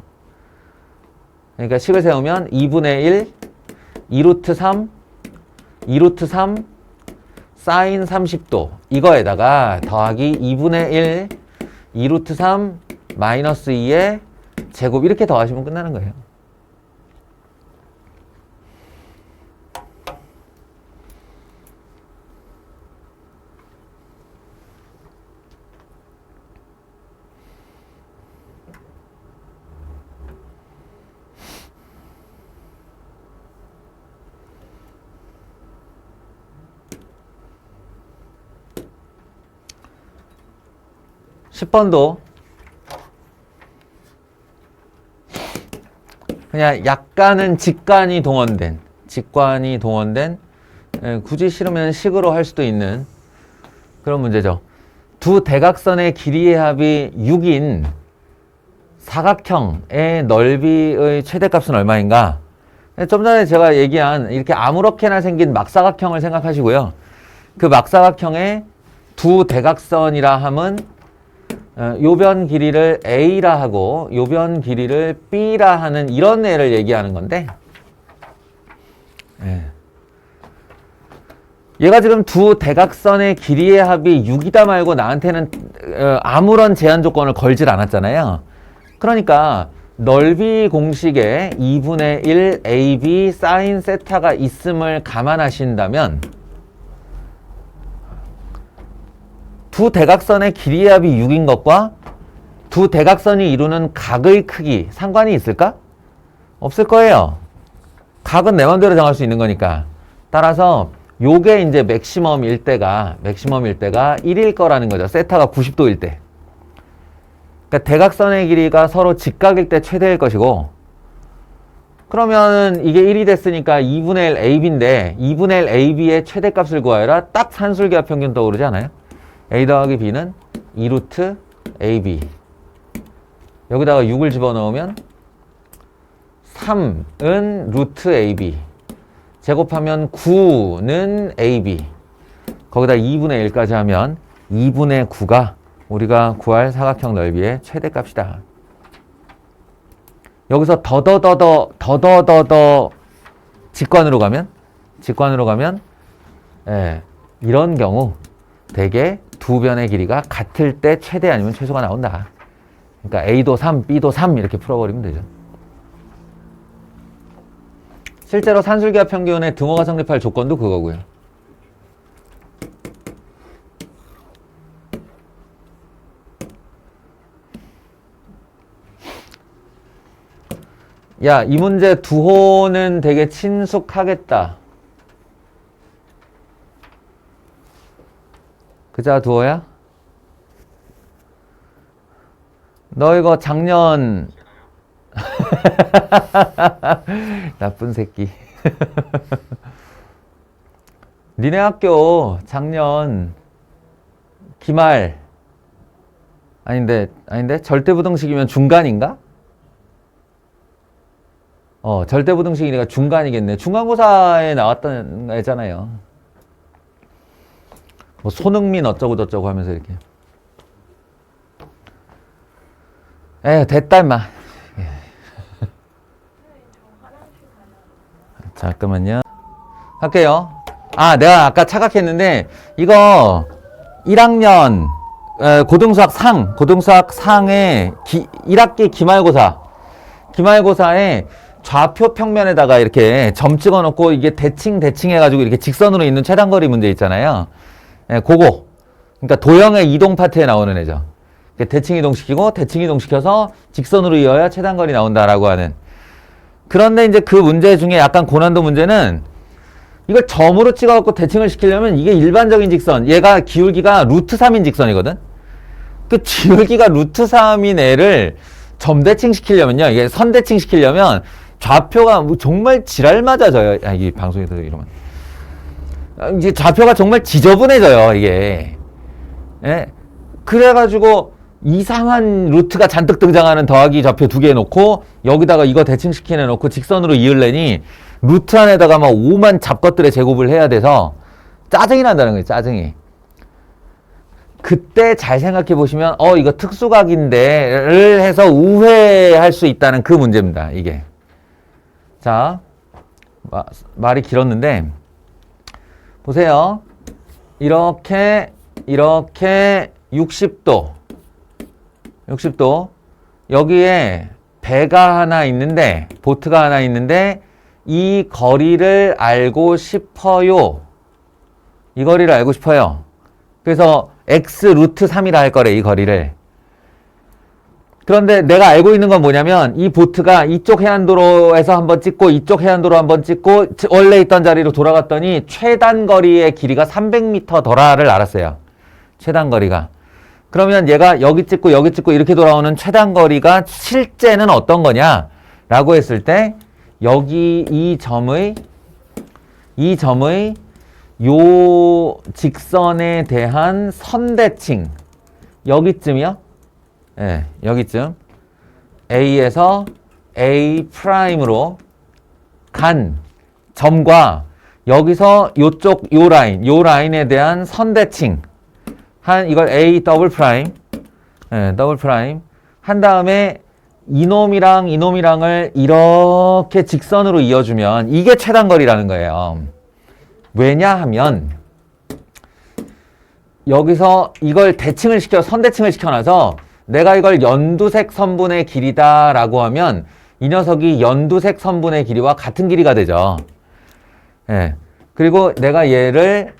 그러니까 식을 세우면 2분의 1 2루트 3 사인 30도 이거에다가 더하기 2분의 1 2루트 3 마이너스 2의 제곱 이렇게 더하시면 끝나는 거예요. 10번도 그냥 약간은 직관이 동원된 굳이 싫으면 식으로 할 수도 있는 그런 문제죠. 두 대각선의 길이의 합이 6인 사각형의 넓이의 최대값은 얼마인가? 좀 전에 제가 얘기한 이렇게 아무렇게나 생긴 막사각형을 생각하시고요. 그 막사각형의 두 대각선이라 함은 요변 길이를 A라 하고 요변 길이를 B라 하는 이런 애를 얘기하는 건데 얘가 지금 두 대각선의 길이의 합이 6이다 말고 나한테는 아무런 제한 조건을 걸질 않았잖아요. 그러니까 넓이 공식에 2분의 1 AB 사인 세타가 있음을 감안하신다면 두 대각선의 길이의 합이 6인 것과 두 대각선이 이루는 각의 크기 상관이 있을까? 없을 거예요. 각은 내 맘대로 정할 수 있는 거니까. 따라서 요게 이제 맥시멈일 때가 1일 거라는 거죠. 세타가 90도일 때. 그러니까 대각선의 길이가 서로 직각일 때 최대일 것이고, 그러면 이게 1이 됐으니까 2분의 1 AB인데 2분의 1 AB의 최대값을 구하여라. 딱 산술기하 평균 떠오르지 않아요? A 더하기 B는 2루트 AB. 여기다가 6을 집어넣으면 3은 루트 AB. 제곱하면 9는 AB. 거기다 2분의 1까지 하면 2분의 9가 우리가 구할 사각형 넓이의 최대값이다. 여기서 더더더더 직관으로 가면 이런 경우 대개 두 변의 길이가 같을 때 최대 아니면 최소가 나온다. 그러니까 A도 3, B도 3 이렇게 풀어버리면 되죠. 실제로 산술기하 평균의 등호가 성립할 조건도 그거고요. 야, 이 문제 두호는 되게 친숙하겠다. 그자 두호야? 너 이거 작년 나쁜 새끼. 니네 학교 작년 기말 아닌데 절대부등식이면 중간인가? 절대부등식이니까 중간이겠네. 중간고사에 나왔던 애잖아요. 뭐 손흥민 어쩌고 저쩌고 하면서 이렇게. 됐다 임마. 잠깐만요. 할게요. 내가 아까 착각했는데 이거 1학년 고등수학 상의 1학기 기말고사에 좌표 평면에다가 이렇게 점 찍어 놓고 이게 대칭 해가지고 이렇게 직선으로 있는 최단거리 문제 있잖아요. 그거. 그러니까 도형의 이동 파트에 나오는 애죠. 대칭 이동시키고 대칭 이동시켜서 직선으로 이어야 최단거리 나온다라고 하는. 그런데 이제 그 문제 중에 약간 고난도 문제는 이걸 점으로 찍어갖고 대칭을 시키려면 이게 일반적인 직선, 얘가 기울기가 루트 3인 직선이거든? 그 기울기가 루트 3인 애를 점 대칭 시키려면요, 이게 선 대칭 시키려면 좌표가 뭐 정말 지랄 맞아져요. 이 방송에서 이러면. 이제 좌표가 정말 지저분해져요, 이게. 그래가지고 이상한 루트가 잔뜩 등장하는 더하기 좌표 2개 해놓고 여기다가 이거 대칭시키네 놓고 직선으로 이으려니 루트 안에다가 막 5만 잡것들의 제곱을 해야 돼서 짜증이 난다는 거예요. 짜증이. 그때 잘 생각해 보시면 이거 특수각인데를 해서 우회할 수 있다는 그 문제입니다. 이게. 자, 말이 길었는데 보세요. 이렇게 60도 여기에 배가 하나 있는데 보트가 하나 있는데 이 거리를 알고 싶어요. 이 거리를 알고 싶어요. 그래서 x 루트 3이라 할 거래, 이 거리를. 그런데 내가 알고 있는 건 뭐냐면 이 보트가 이쪽 해안도로에서 한번 찍고 이쪽 해안도로 한번 찍고 원래 있던 자리로 돌아갔더니 최단 거리의 길이가 300m 더라를 알았어요. 최단 거리가. 그러면 얘가 여기 찍고 여기 찍고 이렇게 돌아오는 최단 거리가 실제는 어떤 거냐? 라고 했을 때 여기 이 점의 요 직선에 대한 선대칭 여기쯤이요? 네, 여기쯤 A에서 A 프라임으로 간 점과 여기서 요쪽 요 라인에 대한 선대칭 한 이걸 A 더블 프라임 더블 프라임 한 다음에 이놈이랑을 이렇게 직선으로 이어주면 이게 최단거리라는 거예요. 왜냐하면 여기서 이걸 선대칭을 시켜놔서 내가 이걸 연두색 선분의 길이다 라고 하면 이 녀석이 연두색 선분의 길이와 같은 길이가 되죠. 예. 그리고 내가 얘를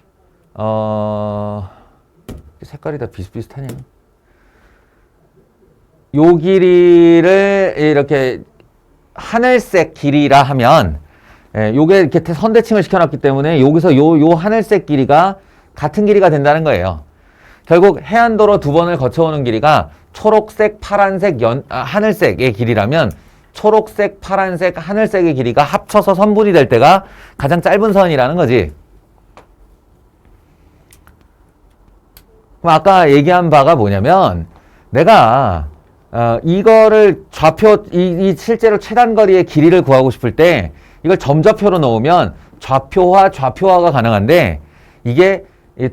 색깔이 다 비슷비슷하냐. 요 길이를 이렇게 하늘색 길이라 하면 요게 이렇게 선대칭을 시켜놨기 때문에 여기서 요 하늘색 길이가 같은 길이가 된다는 거예요. 결국 해안도로 두 번을 거쳐오는 길이가 초록색, 파란색, 하늘색의 길이라면 초록색, 파란색, 하늘색의 길이가 합쳐서 선분이 될 때가 가장 짧은 선이라는 거지. 그럼 아까 얘기한 바가 뭐냐면 내가 이거를 이 실제로 최단거리의 길이를 구하고 싶을 때 이걸 점좌표로 넣으면 좌표화가 가능한데 이게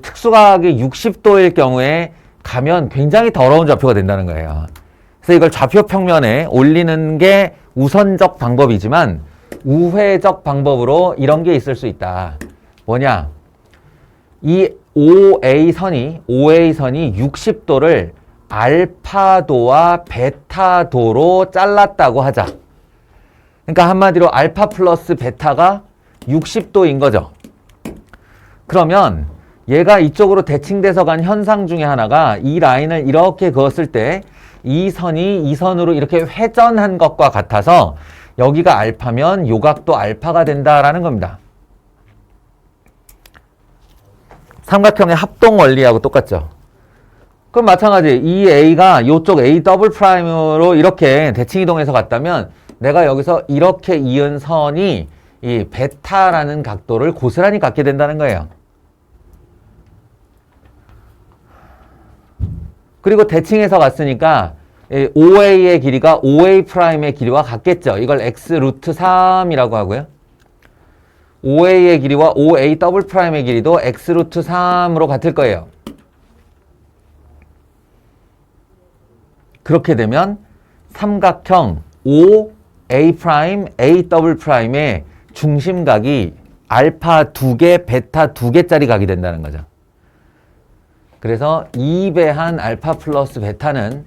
특수각이 60도일 경우에 가면 굉장히 더러운 좌표가 된다는 거예요. 그래서 이걸 좌표 평면에 올리는 게 우선적 방법이지만 우회적 방법으로 이런 게 있을 수 있다. 뭐냐? 이 OA선이 60도를 알파도와 베타도로 잘랐다고 하자. 그러니까 한마디로 알파 플러스 베타가 60도인 거죠. 그러면 얘가 이쪽으로 대칭돼서 간 현상 중에 하나가 이 라인을 이렇게 그었을 때 이 선이 이 선으로 이렇게 회전한 것과 같아서 여기가 알파면 요각도 알파가 된다라는 겁니다. 삼각형의 합동 원리하고 똑같죠. 그럼 마찬가지 이 A가 요쪽 A 더블 프라임으로 이렇게 대칭이동해서 갔다면 내가 여기서 이렇게 이은 선이 이 베타라는 각도를 고스란히 갖게 된다는 거예요. 그리고 대칭해서 갔으니까 OA의 길이가 OA 프라임의 길이와 같겠죠. 이걸 X 루트 3이라고 하고요. OA의 길이와 OA 더블 프라임의 길이도 X 루트 3으로 같을 거예요. 그렇게 되면 삼각형 OA 프라임, A 더블 프라임의 중심각이 알파 2개, 베타 2개짜리 각이 된다는 거죠. 그래서 2배한 알파 플러스 베타는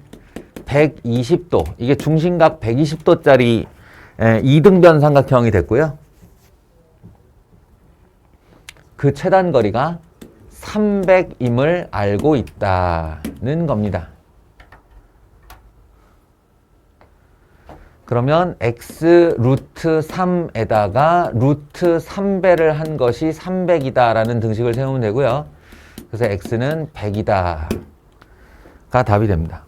120도, 이게 중심각 120도짜리 이등변 삼각형이 됐고요. 그 최단 거리가 300임을 알고 있다는 겁니다. 그러면 x 루트 3에다가 루트 3배를 한 것이 300이다라는 등식을 세우면 되고요. 그래서 x는 100이다가 답이 됩니다.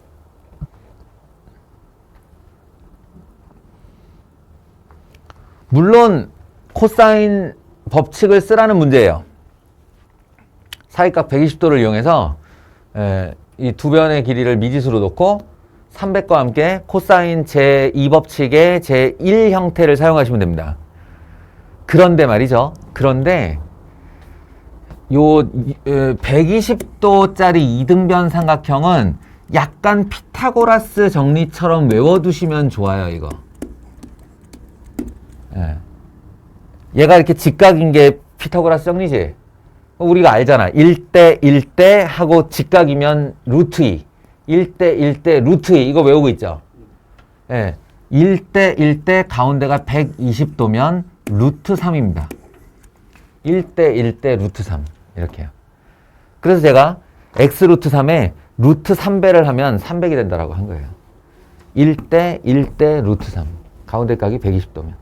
물론 코사인 법칙을 쓰라는 문제예요. 사이각 120도를 이용해서 이 두 변의 길이를 미지수로 놓고 300과 함께 코사인 제2법칙의 제1 형태를 사용하시면 됩니다. 그런데 말이죠. 그런데 요 120도짜리 이등변 삼각형은 약간 피타고라스 정리처럼 외워두시면 좋아요. 이거. 얘가 이렇게 직각인 게 피타고라스 정리지. 우리가 알잖아. 1대 1대 하고 직각이면 루트 2. 1대 1대 루트 2. 이거 외우고 있죠. 1대 1대 가운데가 120도면 루트 3입니다. 1대 1대 루트 3. 이렇게요. 그래서 제가 x 루트 3에 루트 3배를 하면 300이 된다라고 한 거예요. 1대 1대 루트 3. 가운데 각이 120도면.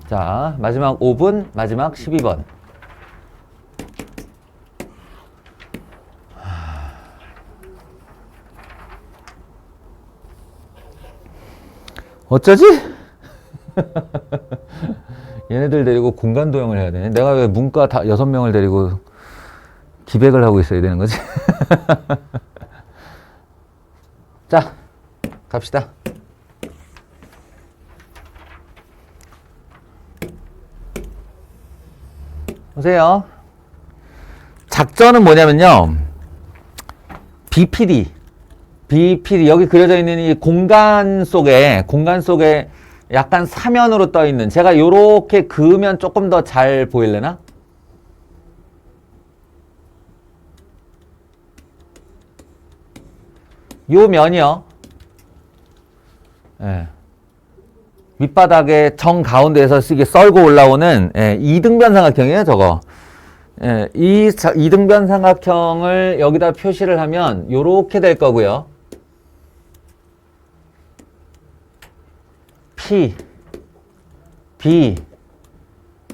자, 마지막 5분, 마지막 12번. 어쩌지? 얘네들 데리고 공간 도형을 해야 되네. 내가 왜 문과 다 6명을 데리고 기백을 하고 있어야 되는 거지? 자, 갑시다. 보세요. 작전은 뭐냐면요. BPD 여기 그려져 있는 이 공간 속에 약간 사면으로 떠 있는, 제가 요렇게 그으면 조금 더 잘 보일려나? 요 면이요. 예. 밑바닥에 정 가운데에서 이게 썰고 올라오는, 예, 이등변 삼각형이에요, 저거. 예, 이 이등변 삼각형을 여기다 표시를 하면 요렇게 될 거고요. P, B,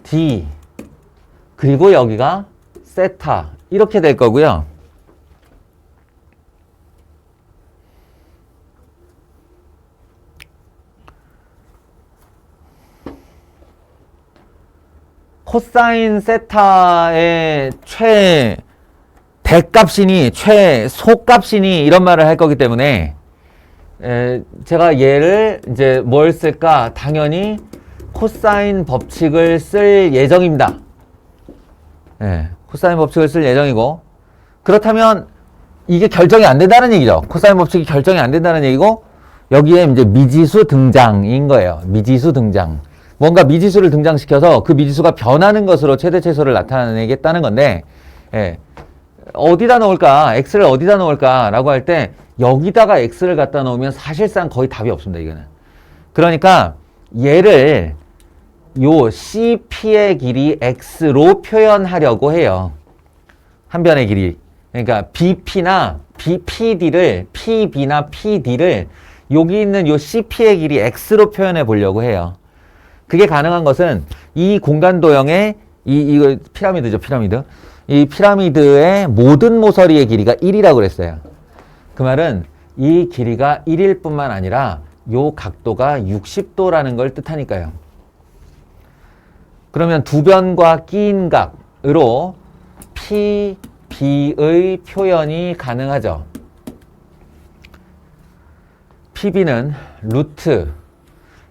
D, 그리고 여기가 세타, 이렇게 될 거고요. 코사인 세타의 최대값이니 최소값이니 이런 말을 할 거기 때문에, 제가 얘를 이제 뭘 쓸까? 당연히 코사인 법칙을 쓸 예정입니다. 코사인 법칙을 쓸 예정이고, 그렇다면 이게 결정이 안 된다는 얘기죠. 코사인 법칙이 결정이 안 된다는 얘기고, 여기에 이제 미지수 등장인 거예요. 미지수 등장. 뭔가 미지수를 등장시켜서 그 미지수가 변하는 것으로 최대 최소를 나타내겠다는 건데, 어디다 놓을까? x를 어디다 놓을까? 라고 할 때 여기다가 x를 갖다 놓으면 사실상 거의 답이 없습니다. 이거는. 그러니까 얘를 요 CP의 길이 x로 표현하려고 해요. 한 변의 길이. 그러니까 BP나 PB나 PD를 여기 있는 요 CP의 길이 x로 표현해 보려고 해요. 그게 가능한 것은 이 공간 도형의 이거 피라미드죠, 피라미드. 이 피라미드의 모든 모서리의 길이가 1이라고 그랬어요. 그 말은 이 길이가 1일 뿐만 아니라 요 각도가 60도라는 걸 뜻하니까요. 그러면 두 변과 끼인 각으로 PB의 표현이 가능하죠. PB는 루트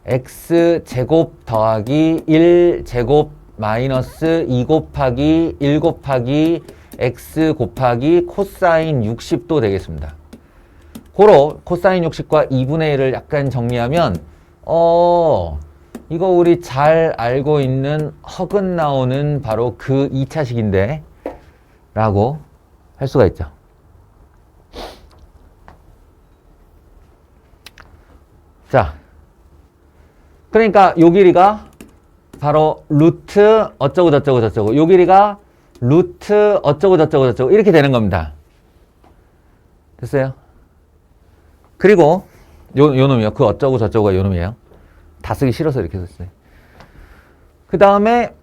x제곱 더하기 1제곱 마이너스 2 곱하기 1 곱하기 x 곱하기 코사인 60도 되겠습니다. 고로 코사인 60과 2분의 1을 약간 정리하면 이거 우리 잘 알고 있는 허근 나오는 바로 그 2차식인데 라고 할 수가 있죠. 자, 그러니까 요 길이가 바로 루트 어쩌고 저쩌고 저쩌고, 요 길이가 루트 어쩌고 저쩌고 저쩌고 이렇게 되는 겁니다. 됐어요? 그리고 요 놈이요. 그 어쩌고 저쩌고가 요 놈이에요. 다 쓰기 싫어서 이렇게 썼어요. 그 다음에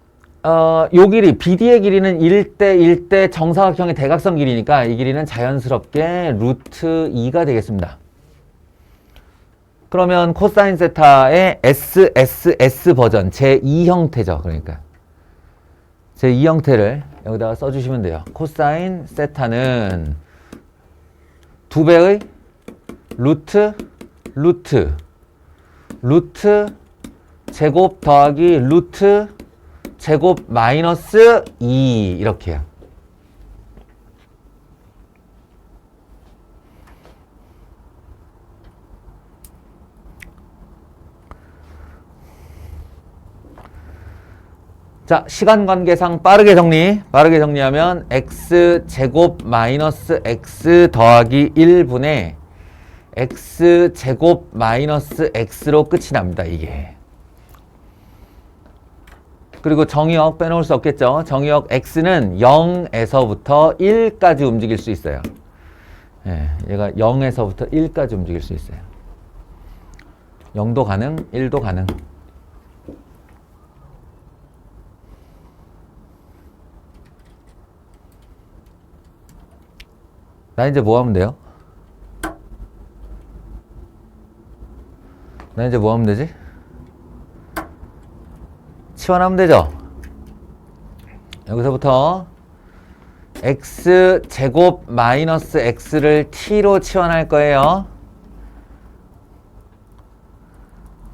요 길이 BD의 길이는 1대 정사각형의 대각선 길이니까 이 길이는 자연스럽게 루트 2가 되겠습니다. 그러면 코사인 세타의 SSS 버전 제2 형태죠. 그러니까 제2 형태를 여기다가 써주시면 돼요. 코사인 세타는 2배의 루트 제곱 더하기 루트 제곱 마이너스 2 이렇게요. 자, 시간 관계상 빠르게 정리하면 x제곱 마이너스 x 더하기 1분의 x제곱 마이너스 x로 끝이 납니다. 이게. 그리고 정의역 빼놓을 수 없겠죠. 정의역 x는 0에서부터 1까지 움직일 수 있어요. 얘가 0에서부터 1까지 움직일 수 있어요. 0도 가능, 1도 가능. 나 이제 뭐 하면 돼요? 나 이제 뭐 하면 되지? 치환하면 되죠? 여기서부터 x제곱 마이너스 x를 t로 치환할 거예요.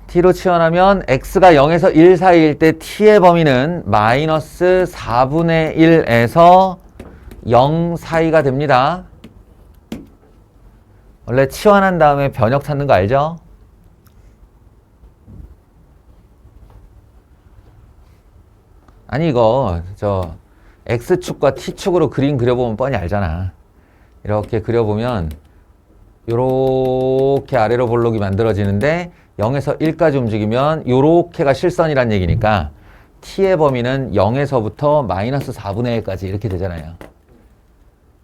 t로 치환하면 x가 0에서 1 사이일 때 t의 범위는 마이너스 4분의 1에서 0 사이가 됩니다. 원래 치환한 다음에 변역 찾는 거 알죠? 아니 이거 x축과 t축으로 그림 그려보면 뻔히 알잖아. 이렇게 그려보면 요렇게 아래로 볼록이 만들어지는데 0에서 1까지 움직이면 요렇게가 실선이란 얘기니까 t의 범위는 0에서부터 마이너스 4분의 1까지 이렇게 되잖아요.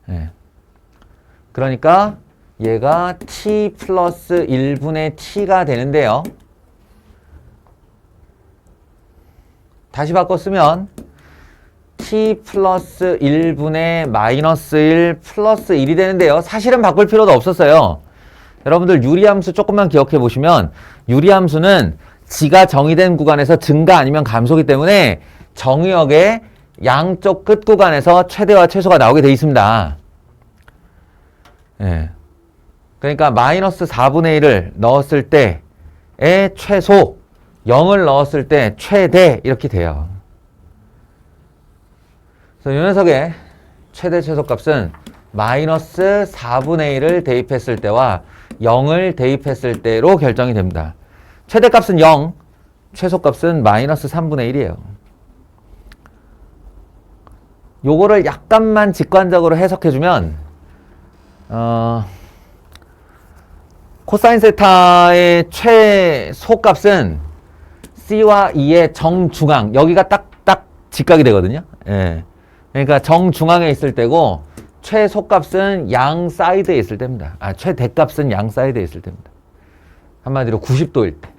네. 그러니까 얘가 t 플러스 1분의 t가 되는데요. 다시 바꿔 쓰면 t 플러스 1분의 마이너스 1 플러스 1이 되는데요. 사실은 바꿀 필요도 없었어요. 여러분들 유리함수 조금만 기억해 보시면 유리함수는 지가 정의된 구간에서 증가 아니면 감소기 때문에 정의역의 양쪽 끝 구간에서 최대와 최소가 나오게 되어 있습니다. 예. 그러니까 마이너스 4분의 1을 넣었을 때의 최소, 0을 넣었을 때 최대 이렇게 돼요. 그래서 이 녀석의 최대 최소값은 마이너스 4분의 1을 대입했을 때와 0을 대입했을 때로 결정이 됩니다. 최대값은 0, 최소값은 마이너스 3분의 1이에요. 요거를 약간만 직관적으로 해석해주면 코사인 세타의 최소값은 C와 E의 정중앙, 여기가 딱 직각이 되거든요. 예. 그러니까 정중앙에 있을 때고 최소값은 양 사이드에 있을 때입니다. 최대값은 양 사이드에 있을 때입니다. 한마디로 90도일 때.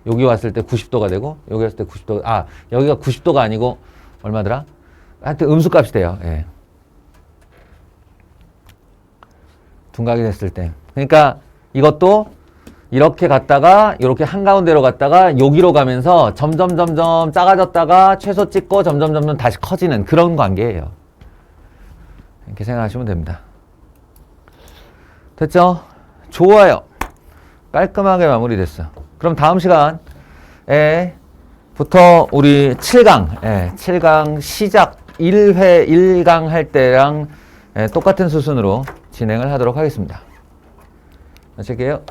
여기 왔을 때 90도가 되고 여기 왔을 때 90도, 여기가 90도가 아니고 얼마더라? 하여튼 음수값이 돼요. 예. 둔각이 됐을 때. 그러니까 이것도 이렇게 갔다가 이렇게 한가운데로 갔다가 여기로 가면서 점점 작아졌다가 최소 찍고 점점 다시 커지는 그런 관계예요. 이렇게 생각하시면 됩니다. 됐죠? 좋아요. 깔끔하게 마무리됐어. 그럼 다음 시간에 부터 우리 7강, 7강 시작 1회 1강 할 때랑 똑같은 수순으로 진행을 하도록 하겠습니다. 마칠게요.